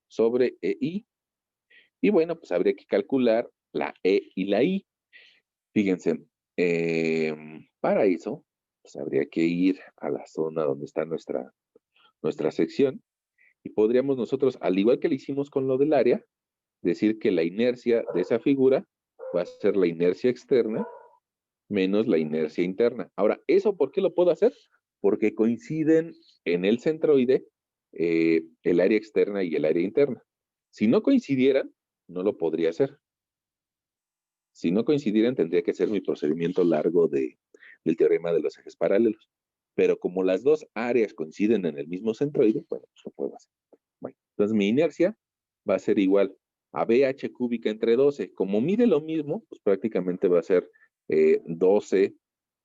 sobre EI. Y bueno, pues habría que calcular la E y la I. Fíjense, para eso, pues habría que ir a la zona donde está nuestra sección y podríamos nosotros, al igual que lo hicimos con lo del área, decir que la inercia de esa figura va a ser la inercia externa menos la inercia interna. Ahora, ¿eso por qué lo puedo hacer? Porque coinciden en el centroide el área externa y el área interna. Si no coincidieran, no lo podría hacer. Si no coincidieran, tendría que ser mi procedimiento largo del teorema de los ejes paralelos. Pero como las dos áreas coinciden en el mismo centroide, bueno, pues lo puedo hacer. Bueno, entonces mi inercia va a ser igual a BH cúbica entre 12. Como mide lo mismo, pues prácticamente va a ser 12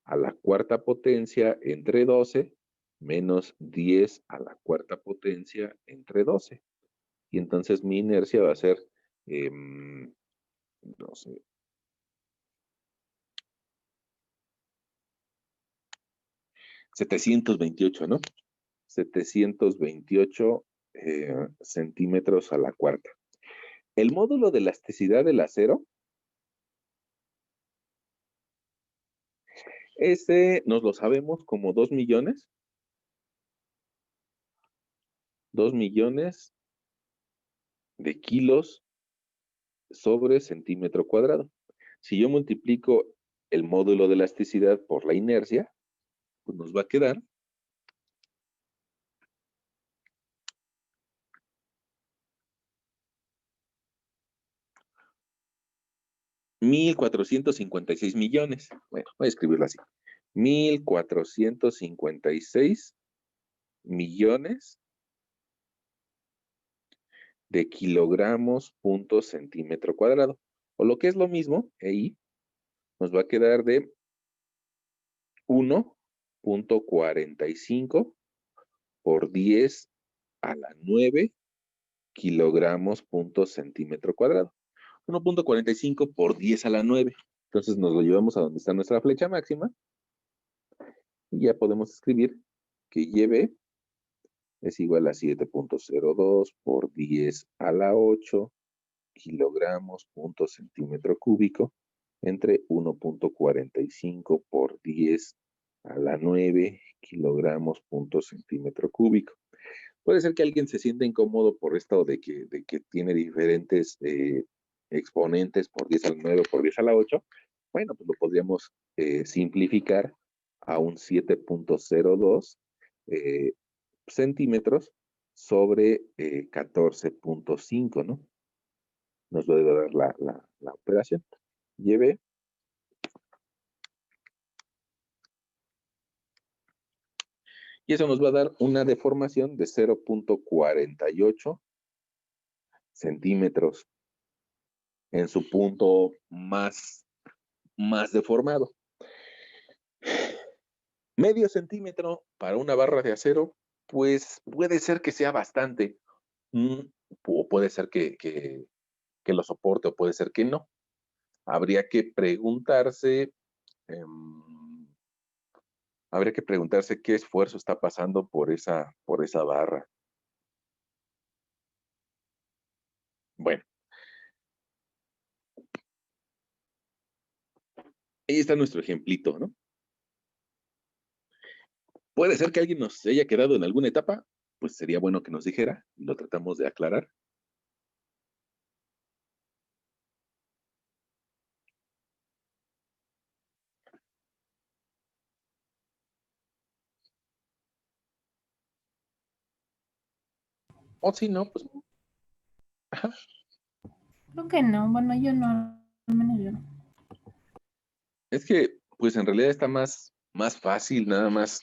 a la cuarta potencia entre 12 menos 10 a la cuarta potencia entre 12. Y entonces mi inercia va a ser 12. 728, ¿no? 728 centímetros a la cuarta. El módulo de elasticidad del acero, ese nos lo sabemos como 2 millones. 2 millones de kilos sobre centímetro cuadrado. Si yo multiplico el módulo de elasticidad por la inercia, pues nos va a quedar 1,456 millones. Bueno, voy a escribirlo así. 1,456 millones de kilogramos punto centímetro cuadrado. O lo que es lo mismo, ahí nos va a quedar de 1.45 por 10 a la 9 kilogramos punto centímetro cuadrado. 1.45 por 10 a la 9. Entonces nos lo llevamos a donde está nuestra flecha máxima y ya podemos escribir que YB es igual a 7.02 por 10 a la 8 kilogramos punto centímetro cúbico entre 1.45 por 10 a la 9 kilogramos punto centímetro cúbico. Puede ser que alguien se sienta incómodo por esto de que tiene diferentes exponentes por 10 a la 9 por 10 a la 8. Bueno, pues lo podríamos simplificar a un 7.02 centímetros sobre 14.5, ¿no? Nos va a dar la operación. Lleve y eso nos va a dar una deformación de 0.48 centímetros en su punto más deformado. Medio centímetro para una barra de acero, pues puede ser que sea bastante, o puede ser que lo soporte, o puede ser que no. Habría que preguntarse, qué esfuerzo está pasando por esa barra. Bueno. Ahí está nuestro ejemplito, ¿no? Puede ser que alguien nos haya quedado en alguna etapa, pues sería bueno que nos dijera y lo tratamos de aclarar. O si no, pues... Ajá. Creo que no. Bueno, yo no. Al menos yo no. Es que, pues en realidad está más fácil, nada más.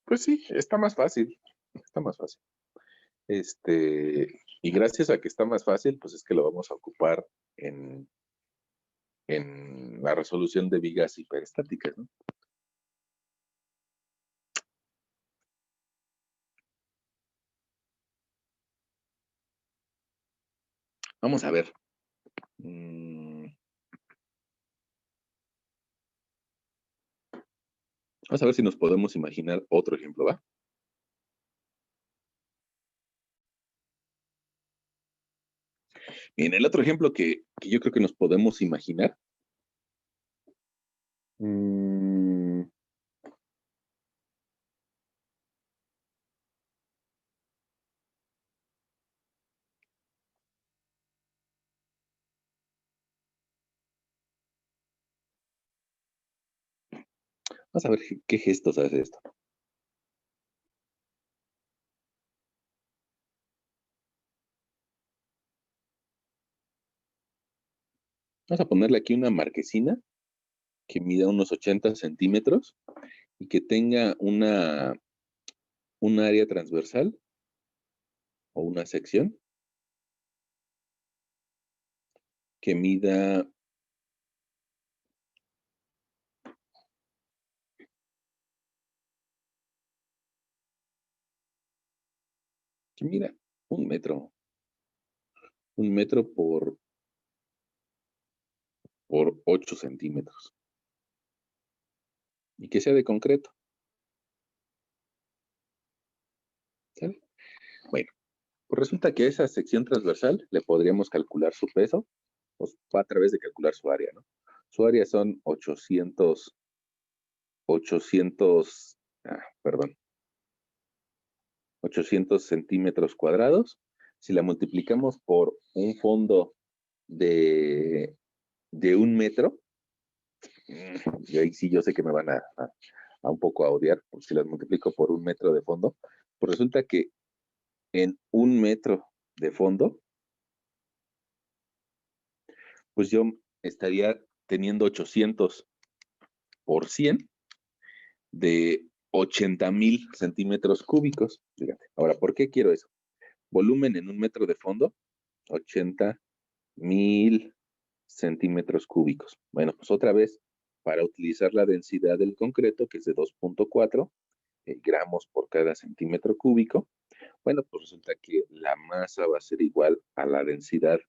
Pues sí, está más fácil. Está más fácil. Y gracias a que está más fácil, pues es que lo vamos a ocupar en la resolución de vigas hiperestáticas, ¿no? Vamos a ver. Vamos a ver si nos podemos imaginar otro ejemplo, ¿va? Bien, el otro ejemplo que yo creo que nos podemos imaginar. Vamos a ver qué gestos hace esto. Vamos a ponerle aquí una marquesina que mida unos 80 centímetros y que tenga un área transversal o una sección que mida 1 metro. 1 metro por 8 centímetros. Y que sea de concreto. ¿Sale? Bueno, pues resulta que a esa sección transversal le podríamos calcular su peso, pues a través de calcular su área, ¿no? Su área son 800 centímetros cuadrados. Si la multiplicamos por un fondo de 1 metro, y ahí sí yo sé que me van a un poco a odiar, porque si las multiplico por 1 metro de fondo, pues resulta que en 1 metro de fondo, pues yo estaría teniendo 800 por 100 de 80,000 centímetros cúbicos. Fíjate. Ahora, ¿por qué quiero eso? Volumen en 1 metro de fondo, 80,000 centímetros cúbicos. Bueno, pues otra vez, para utilizar la densidad del concreto, que es de 2.4 gramos por cada centímetro cúbico, bueno, pues resulta que la masa va a ser igual a la densidad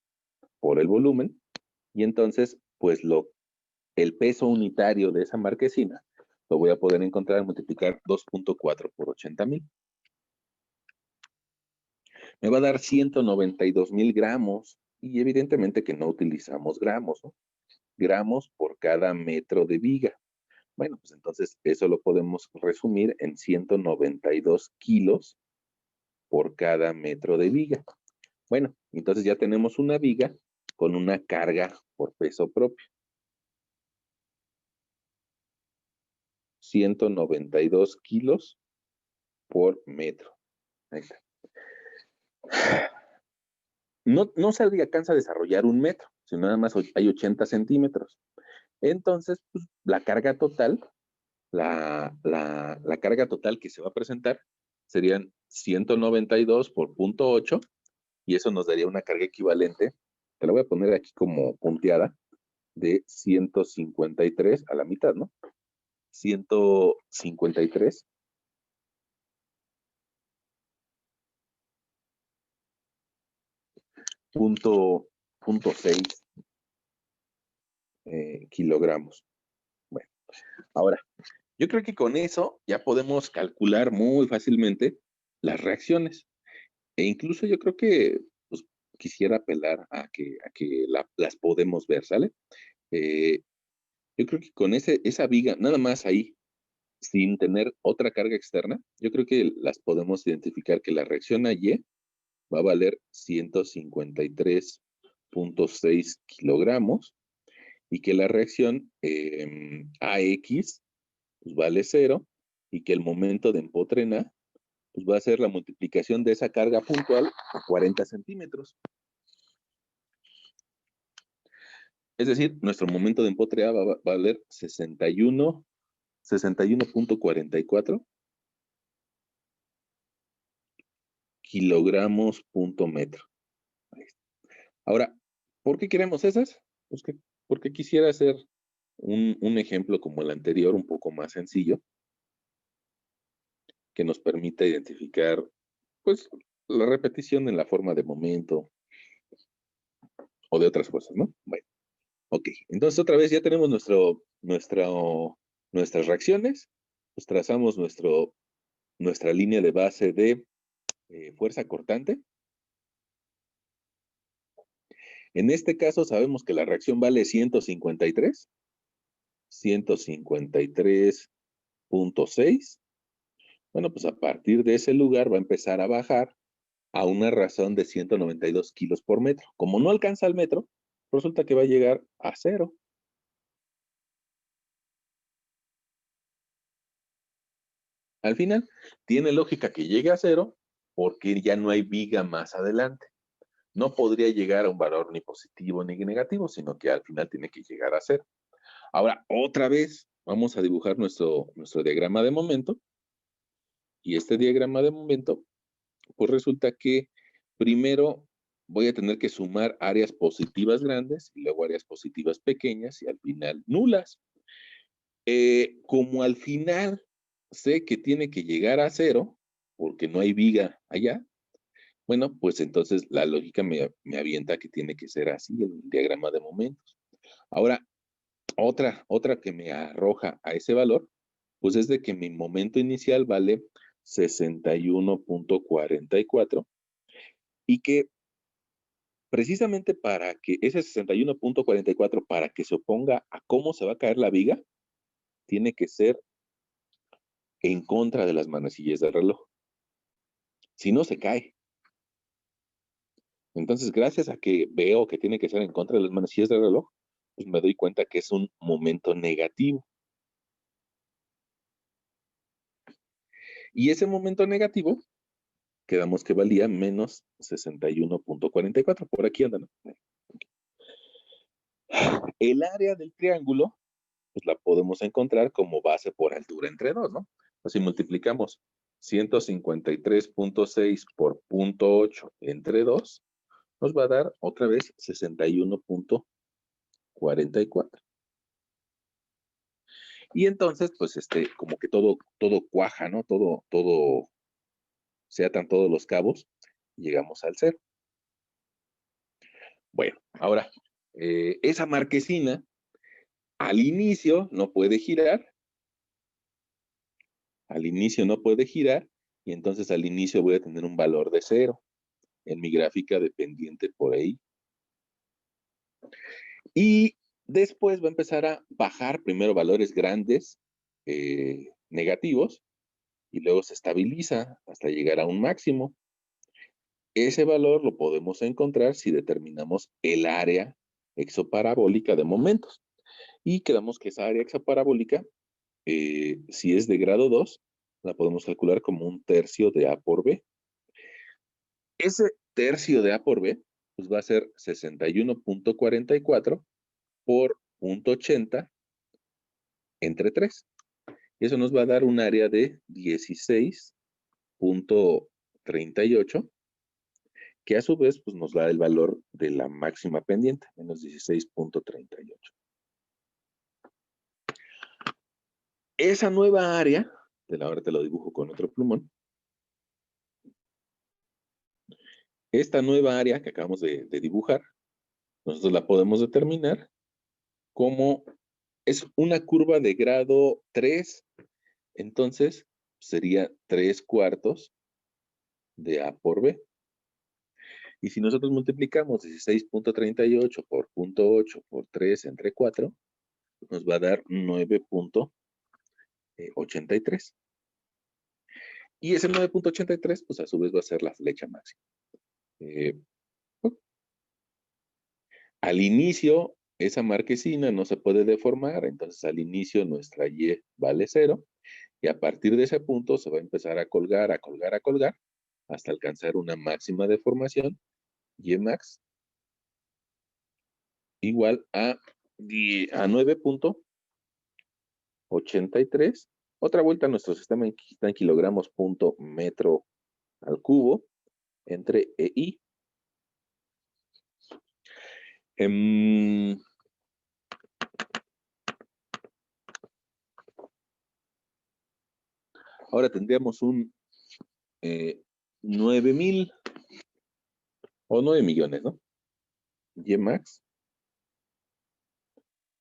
por el volumen, y entonces, pues lo el peso unitario de esa marquesina lo voy a poder encontrar, multiplicar 2.4 por 80,000. Me va a dar 192,000 gramos, y evidentemente que no utilizamos gramos, ¿no? Gramos por cada metro de viga. Bueno, pues entonces eso lo podemos resumir en 192 kilos por cada metro de viga. Bueno, entonces ya tenemos una viga con una carga por peso propio. 192 kilos por metro. Ahí está. No se alcanza a desarrollar un metro, sino nada más hay 80 centímetros. Entonces, pues, la carga total, la carga total que se va a presentar serían 192 por 0.8, y eso nos daría una carga equivalente, te la voy a poner aquí como punteada, de 153 a la mitad, ¿no? 153 punto 6 kilogramos. Bueno, ahora, yo creo que con eso ya podemos calcular muy fácilmente las reacciones. E incluso yo creo que pues, quisiera apelar a que las podemos ver, ¿sale? Yo creo que con esa viga, nada más ahí, sin tener otra carga externa, yo creo que las podemos identificar que la reacción a Y va a valer 153.6 kilogramos, y que la reacción a X pues vale 0, y que el momento de empotre en A pues va a ser la multiplicación de esa carga puntual a 40 centímetros. Es decir, nuestro momento de empotre A va a valer 61.44 kilogramos punto metro. Ahora, ¿por qué queremos esas? Pues porque quisiera hacer un ejemplo como el anterior, un poco más sencillo, que nos permita identificar, pues, la repetición en la forma de momento o de otras cosas, ¿no? Bueno, ok. Entonces, otra vez ya tenemos nuestras reacciones, pues trazamos nuestra línea de base de fuerza cortante. En este caso sabemos que la reacción vale 153.6. Bueno, pues a partir de ese lugar va a empezar a bajar a una razón de 192 kilos por metro. Como no alcanza el metro, resulta que va a llegar a 0. Al final, tiene lógica que llegue a 0 porque ya no hay viga más adelante. No podría llegar a un valor ni positivo ni negativo, sino que al final tiene que llegar a 0. Ahora, otra vez, vamos a dibujar nuestro diagrama de momento. Y este diagrama de momento, pues resulta que primero voy a tener que sumar áreas positivas grandes y luego áreas positivas pequeñas y al final nulas. Como al final sé que tiene que llegar a 0 porque no hay viga allá, bueno, pues entonces la lógica me avienta que tiene que ser así el diagrama de momentos. Ahora, otra que me arroja a ese valor, pues es de que mi momento inicial vale 61.44, y que precisamente para que ese 61.44, para que se oponga a cómo se va a caer la viga, tiene que ser en contra de las manecillas del reloj. Si no, se cae. Entonces, gracias a que veo que tiene que ser en contra de las manecillas del reloj, pues me doy cuenta que es un momento negativo. Y ese momento negativo, quedamos que valía menos 61.44. Por aquí andan, ¿no? El área del triángulo, pues la podemos encontrar como base por altura entre 2, ¿no? Pues si multiplicamos 153.6 por 0.8 entre 2, nos va a dar otra vez 61.44. Y entonces, pues como que todo cuaja, ¿no? Todo, se atan todos los cabos y llegamos al 0. Bueno, ahora, esa marquesina Al inicio no puede girar. Al inicio no puede girar. Y entonces al inicio voy a tener un valor de 0 en mi gráfica de pendiente por ahí. Y después va a empezar a bajar primero valores grandes negativos y luego se estabiliza hasta llegar a un máximo. Ese valor lo podemos encontrar si determinamos el área exoparabólica de momentos. Y quedamos que esa área exoparabólica, si es de grado 2, la podemos calcular como un tercio de A por B. Ese tercio de A por B pues va a ser 61.44 por 0.80 entre 3. Y eso nos va a dar un área de 16.38, que a su vez pues, nos da el valor de la máxima pendiente, menos 16.38. Esa nueva área, ahora te lo dibujo con otro plumón, esta nueva área que acabamos de dibujar, nosotros la podemos determinar como es una curva de grado 3, entonces sería 3/4 de A por B. Y si nosotros multiplicamos 16.38 por 0.8 por 3 entre 4, nos va a dar 9.83. Y ese 9.83, pues a su vez va a ser la flecha máxima. Al inicio, esa marquesina no se puede deformar, entonces al inicio nuestra Y vale 0, y a partir de ese punto se va a empezar a colgar, a colgar, a colgar, hasta alcanzar una máxima deformación, Y max, igual a 9.83. Otra vuelta a nuestro sistema está en kilogramos punto metro al cubo entre EI. Ahora tendríamos un 9,000 o 9 millones, ¿no? Y max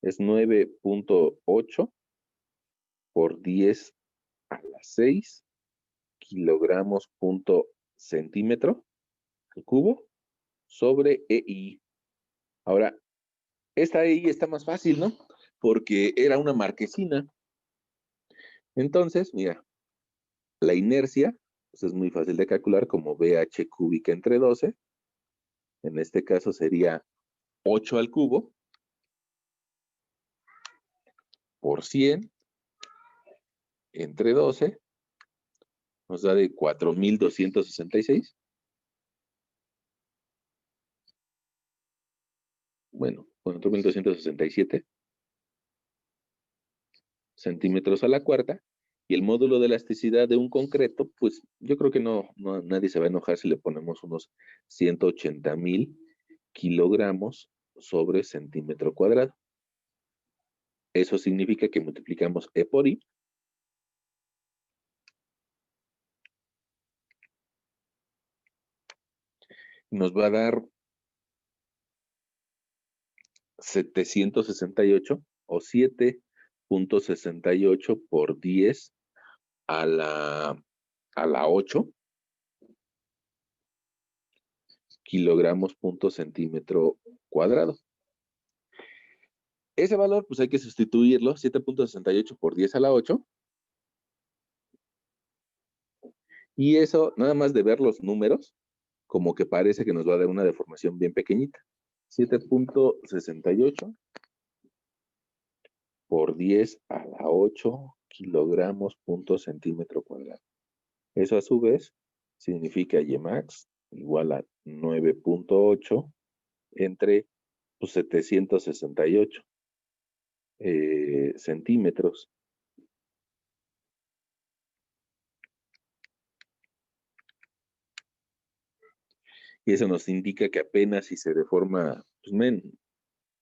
es 9.8 por 10 a la 6 kilogramos punto centímetro al cubo sobre EI. Ahora, esta EI está más fácil, ¿no? Porque era una marquesina. Entonces, mira, la inercia pues es muy fácil de calcular como BH cúbica entre 12. En este caso sería 8 al cubo por 100 entre 12. Nos da de 4.266. Bueno, 4.267 centímetros a la cuarta. Y el módulo de elasticidad de un concreto, pues yo creo que no nadie se va a enojar si le ponemos unos 180,000 kilogramos sobre centímetro cuadrado. Eso significa que multiplicamos E por I. Nos va a dar 768 o 7.68 por 10 a la 8 kilogramos punto centímetro cuadrado. Ese valor, pues hay que sustituirlo, 7.68 por 10 a la 8. Y eso, nada más de ver los números, como que parece que nos va a dar una deformación bien pequeñita. 7.68 por 10 a la 8 kilogramos punto centímetro cuadrado. Eso a su vez significa Y max igual a 9.8 entre 768 centímetros. Y eso nos indica que apenas si se deforma pues,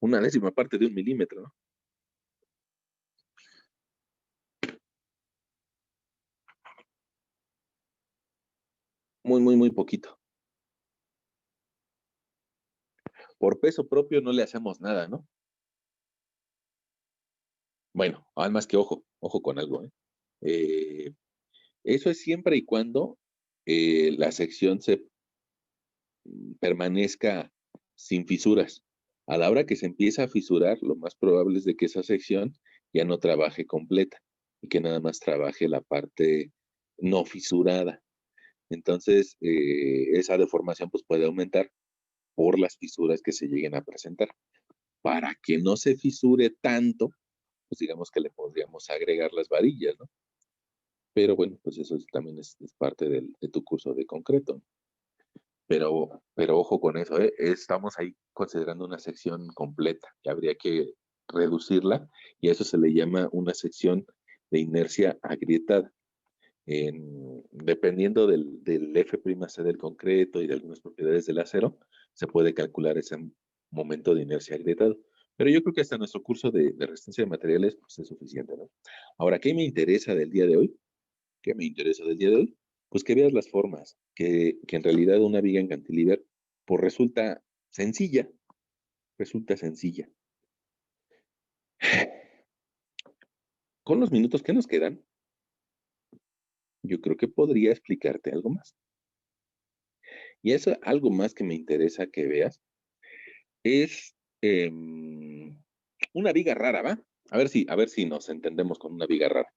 una décima parte de un milímetro, ¿no? Muy, muy, muy poquito. Por peso propio no le hacemos nada, ¿no? Bueno, además que ojo con algo, ¿eh? Eso es siempre y cuando la sección se permanezca sin fisuras. A la hora que se empieza a fisurar, lo más probable es de que esa sección ya no trabaje completa y que nada más trabaje la parte no fisurada. Entonces, esa deformación pues, puede aumentar por las fisuras que se lleguen a presentar. Para que no se fisure tanto, pues digamos que le podríamos agregar las varillas, ¿no? Pero bueno, pues eso también es parte de tu curso de concreto. Pero ojo con eso, ¿eh? Estamos ahí considerando una sección completa y habría que reducirla y a eso se le llama una sección de inercia agrietada. Dependiendo del F'C del concreto y de algunas propiedades del acero, se puede calcular ese momento de inercia agrietado. Pero yo creo que hasta nuestro curso de resistencia de materiales pues, es suficiente, ¿no? Ahora, ¿qué me interesa del día de hoy? ¿Qué me interesa del día de hoy? Pues que veas las formas, que en realidad una viga en cantilever pues resulta sencilla. Con los minutos que nos quedan, yo creo que podría explicarte algo más. Y eso, algo más que me interesa que veas, es una viga rara, ¿va? A ver si nos entendemos con una viga rara.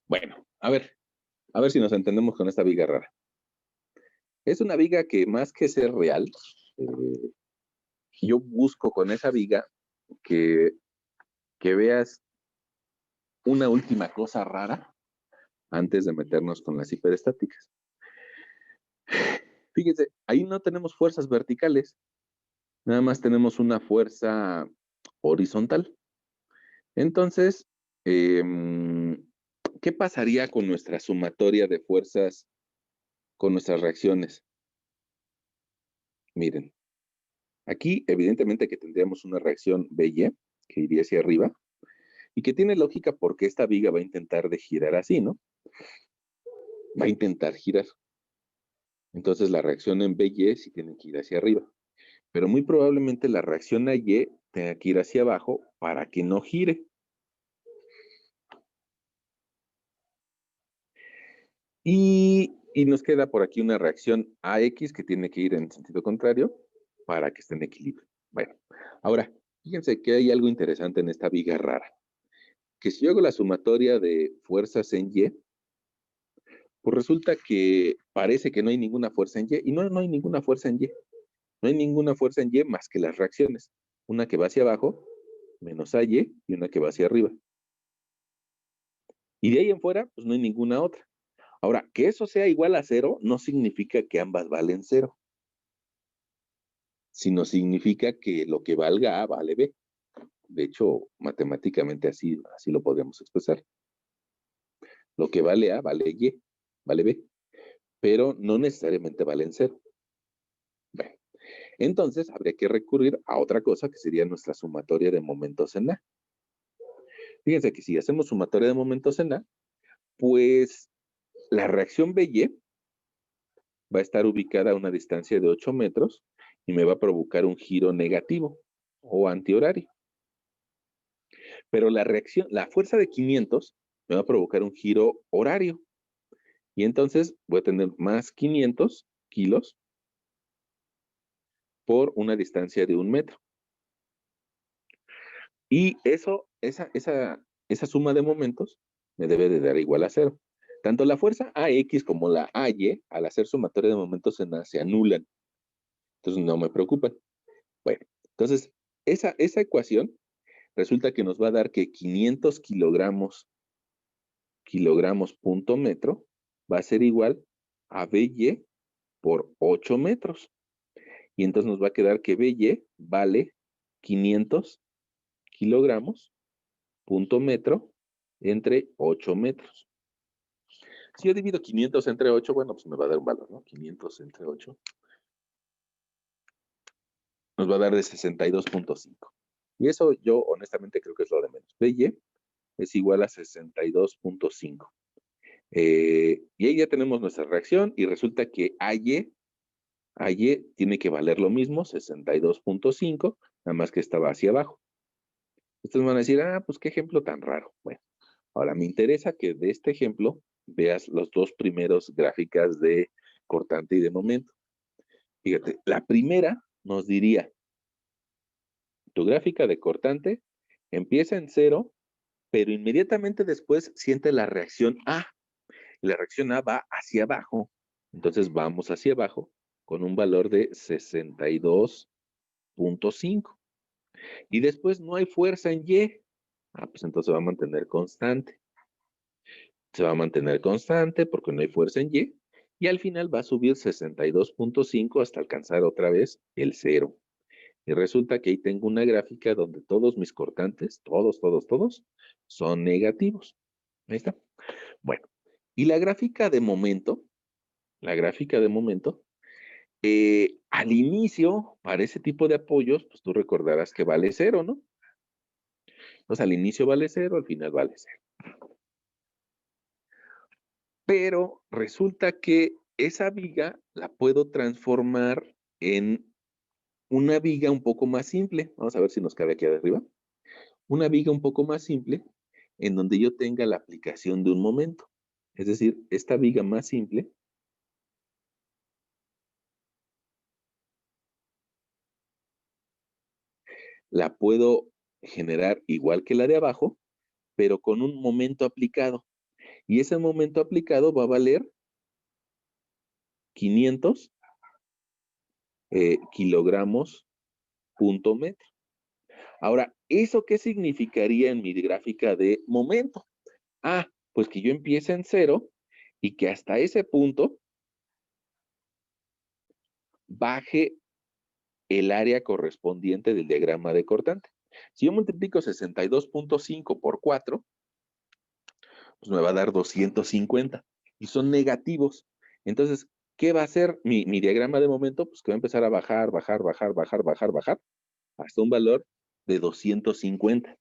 Bueno, a ver si nos entendemos con esta viga rara. Es una viga que más que ser real, eh, yo busco con esa viga que, que veas una última cosa rara antes de meternos con las hiperestáticas. Fíjense, ahí no tenemos fuerzas verticales, nada más tenemos una fuerza horizontal. Entonces, eh, ¿qué pasaría con nuestra sumatoria de fuerzas, con nuestras reacciones? Miren, aquí evidentemente que tendríamos una reacción BY, que iría hacia arriba, y que tiene lógica porque esta viga va a intentar de girar así, ¿no? Va a intentar girar. Entonces la reacción en BY sí tiene que ir hacia arriba. Pero muy probablemente la reacción a Y tenga que ir hacia abajo para que no gire. Y nos queda por aquí una reacción AX que tiene que ir en sentido contrario para que esté en equilibrio. Bueno, ahora, fíjense que hay algo interesante en esta viga rara. Que si yo hago la sumatoria de fuerzas en Y, pues resulta que parece que no hay ninguna fuerza en Y, y no hay ninguna fuerza en Y. No hay ninguna fuerza en Y más que las reacciones. Una que va hacia abajo, menos AY, y una que va hacia arriba. Y de ahí en fuera, pues no hay ninguna otra. Ahora, que eso sea igual a cero no significa que ambas valen cero, sino significa que lo que valga A vale B. De hecho, matemáticamente así lo podríamos expresar. Lo que vale A vale Y, vale B, pero no necesariamente valen cero. Bueno, entonces habría que recurrir a otra cosa que sería nuestra sumatoria de momentos en A. Fíjense que si hacemos sumatoria de momentos en A, pues la reacción BY va a estar ubicada a una distancia de 8 metros y me va a provocar un giro negativo o antihorario. Pero la fuerza de 500 me va a provocar un giro horario. Y entonces voy a tener más 500 kilos por una distancia de 1 metro. Y esa suma de momentos me debe de dar igual a 0. Tanto la fuerza AX como la AY, al hacer sumatoria de momentos, se anulan. Entonces no me preocupan. Bueno, entonces esa ecuación resulta que nos va a dar que 500 kilogramos punto metro va a ser igual a BY por 8 metros. Y entonces nos va a quedar que BY vale 500 kilogramos punto metro entre 8 metros. Si yo divido 500 entre 8, bueno, pues me va a dar un valor, ¿no? 500 entre 8 nos va a dar de 62.5. Y eso yo honestamente creo que es lo de menos. BY es igual a 62.5. Y ahí ya tenemos nuestra reacción y resulta que AY tiene que valer lo mismo, 62.5, nada más que estaba hacia abajo. Ustedes van a decir, pues qué ejemplo tan raro. Bueno, ahora me interesa que de este ejemplo veas los dos primeros gráficas de cortante y de momento. Fíjate, la primera nos diría, tu gráfica de cortante empieza en 0, pero inmediatamente después siente la reacción A. Y la reacción A va hacia abajo. Entonces vamos hacia abajo con un valor de 62.5. Y después no hay fuerza en Y. Pues entonces va a mantener constante. Se va a mantener constante porque no hay fuerza en Y. Y al final va a subir 62.5 hasta alcanzar otra vez el 0. Y resulta que ahí tengo una gráfica donde todos mis cortantes, todos, son negativos. Ahí está. Bueno, y la gráfica de momento, al inicio, para ese tipo de apoyos, pues tú recordarás que vale 0, ¿no? Entonces al inicio vale 0, al final vale 0. Pero resulta que esa viga la puedo transformar en una viga un poco más simple. Vamos a ver si nos cabe aquí arriba. Una viga un poco más simple en donde yo tenga la aplicación de un momento. Es decir, esta viga más simple la puedo generar igual que la de abajo, pero con un momento aplicado. Y ese momento aplicado va a valer 500 kilogramos punto metro. Ahora, ¿eso qué significaría en mi gráfica de momento? Pues que yo empiece en 0 y que hasta ese punto baje el área correspondiente del diagrama de cortante. Si yo multiplico 62.5 por 4, pues me va a dar 250 y son negativos. Entonces, ¿qué va a hacer mi diagrama de momento? Pues que va a empezar a bajar hasta un valor de 250.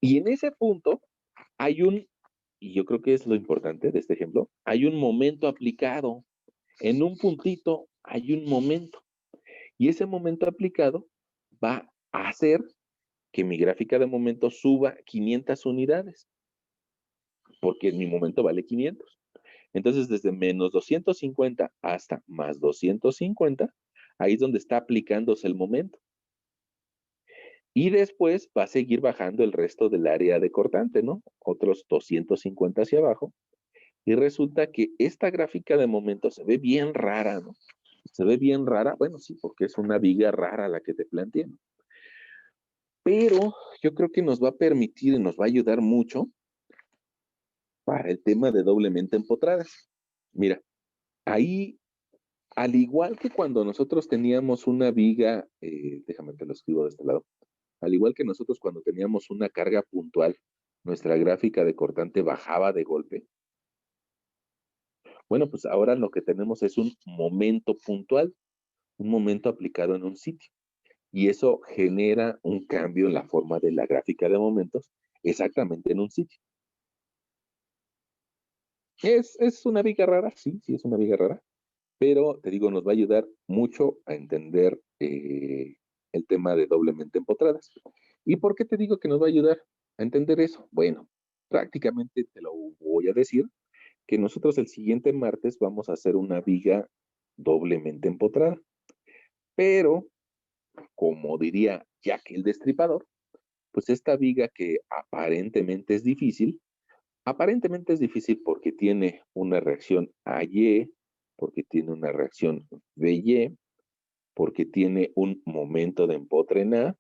Y en ese punto hay y yo creo que es lo importante de este ejemplo, hay un momento aplicado. En un puntito hay un momento. Y ese momento aplicado va a hacer que mi gráfica de momento suba 500 unidades. Porque mi momento vale 500. Entonces, desde menos 250 hasta más 250, ahí es donde está aplicándose el momento. Y después va a seguir bajando el resto del área de cortante, ¿no? Otros 250 hacia abajo. Y resulta que esta gráfica de momento se ve bien rara, ¿no? Se ve bien rara, bueno, sí, porque es una viga rara la que te planteé, ¿no? Pero yo creo que nos va a permitir y nos va a ayudar mucho para el tema de doblemente empotradas. Mira, ahí, al igual que cuando nosotros teníamos una viga, déjame te lo escribo de este lado, al igual que nosotros cuando teníamos una carga puntual, nuestra gráfica de cortante bajaba de golpe. Bueno, pues ahora lo que tenemos es un momento puntual, un momento aplicado en un sitio. Y eso genera un cambio en la forma de la gráfica de momentos exactamente en un sitio. ¿Es una viga rara? Sí, es una viga rara. Pero te digo, nos va a ayudar mucho a entender el tema de doblemente empotradas. ¿Y por qué te digo que nos va a ayudar a entender eso? Bueno, prácticamente te lo voy a decir, que nosotros el siguiente martes vamos a hacer una viga doblemente empotrada. Pero, como diría Jack el Destripador, pues esta viga que aparentemente es difícil porque tiene una reacción AY, porque tiene una reacción BY, porque tiene un momento de empotre en A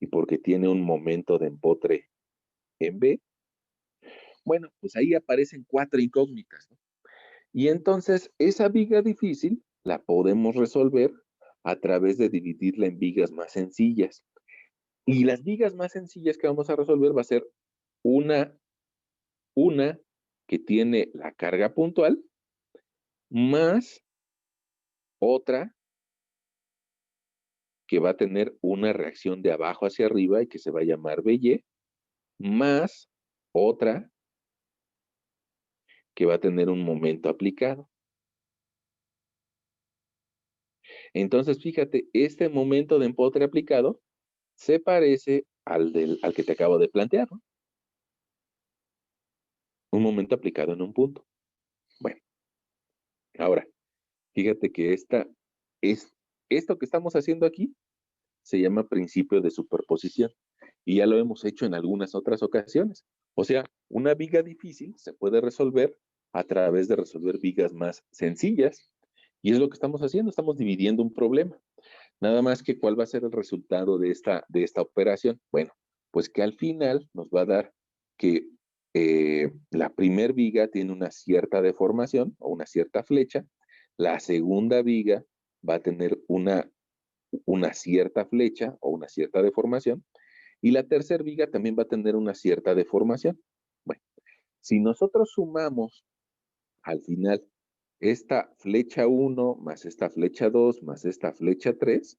y porque tiene un momento de empotre en B. Bueno, pues ahí aparecen 4 incógnitas, ¿no? Y entonces esa viga difícil la podemos resolver a través de dividirla en vigas más sencillas. Y las vigas más sencillas que vamos a resolver va a ser una que tiene la carga puntual más otra que va a tener una reacción de abajo hacia arriba y que se va a llamar BY, más otra que va a tener un momento aplicado. Entonces, fíjate, este momento de empotre aplicado se parece al que te acabo de plantear, ¿no? Un momento aplicado en un punto. Bueno, ahora, fíjate que esto que estamos haciendo aquí se llama principio de superposición y ya lo hemos hecho en algunas otras ocasiones. O sea, una viga difícil se puede resolver a través de resolver vigas más sencillas y es lo que estamos haciendo, estamos dividiendo un problema. Nada más que cuál va a ser el resultado de esta operación. Bueno, pues que al final nos va a dar que la primer viga tiene una cierta deformación o una cierta flecha, la segunda viga va a tener una cierta flecha o una cierta deformación, y la tercera viga también va a tener una cierta deformación. Bueno, si nosotros sumamos al final esta flecha 1 más esta flecha 2 más esta flecha 3,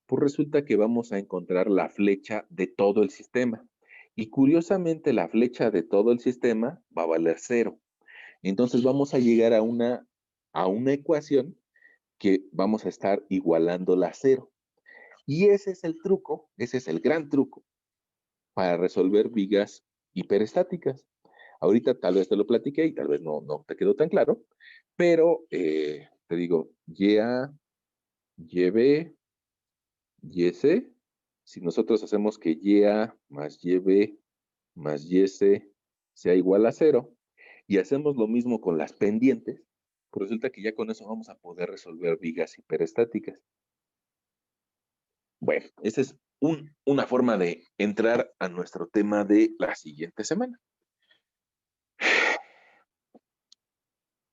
pues resulta que vamos a encontrar la flecha de todo el sistema. Y curiosamente la flecha de todo el sistema va a valer 0. Entonces vamos a llegar a una ecuación que vamos a estar igualando la 0. Y ese es el truco, ese es el gran truco para resolver vigas hiperestáticas. Ahorita tal vez te lo platiqué y tal vez no te quedó tan claro, pero te digo, YA, YB, YC, si nosotros hacemos que YA más YB más YC sea igual a 0 y hacemos lo mismo con las pendientes, pues resulta que ya con eso vamos a poder resolver vigas hiperestáticas. Bueno, esa es una forma de entrar a nuestro tema de la siguiente semana.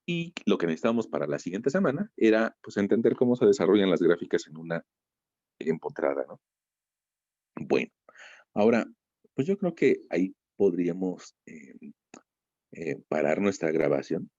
Y lo que necesitábamos para la siguiente semana era pues entender cómo se desarrollan las gráficas en una empotrada, ¿no? Bueno, ahora, pues yo creo que ahí podríamos parar nuestra grabación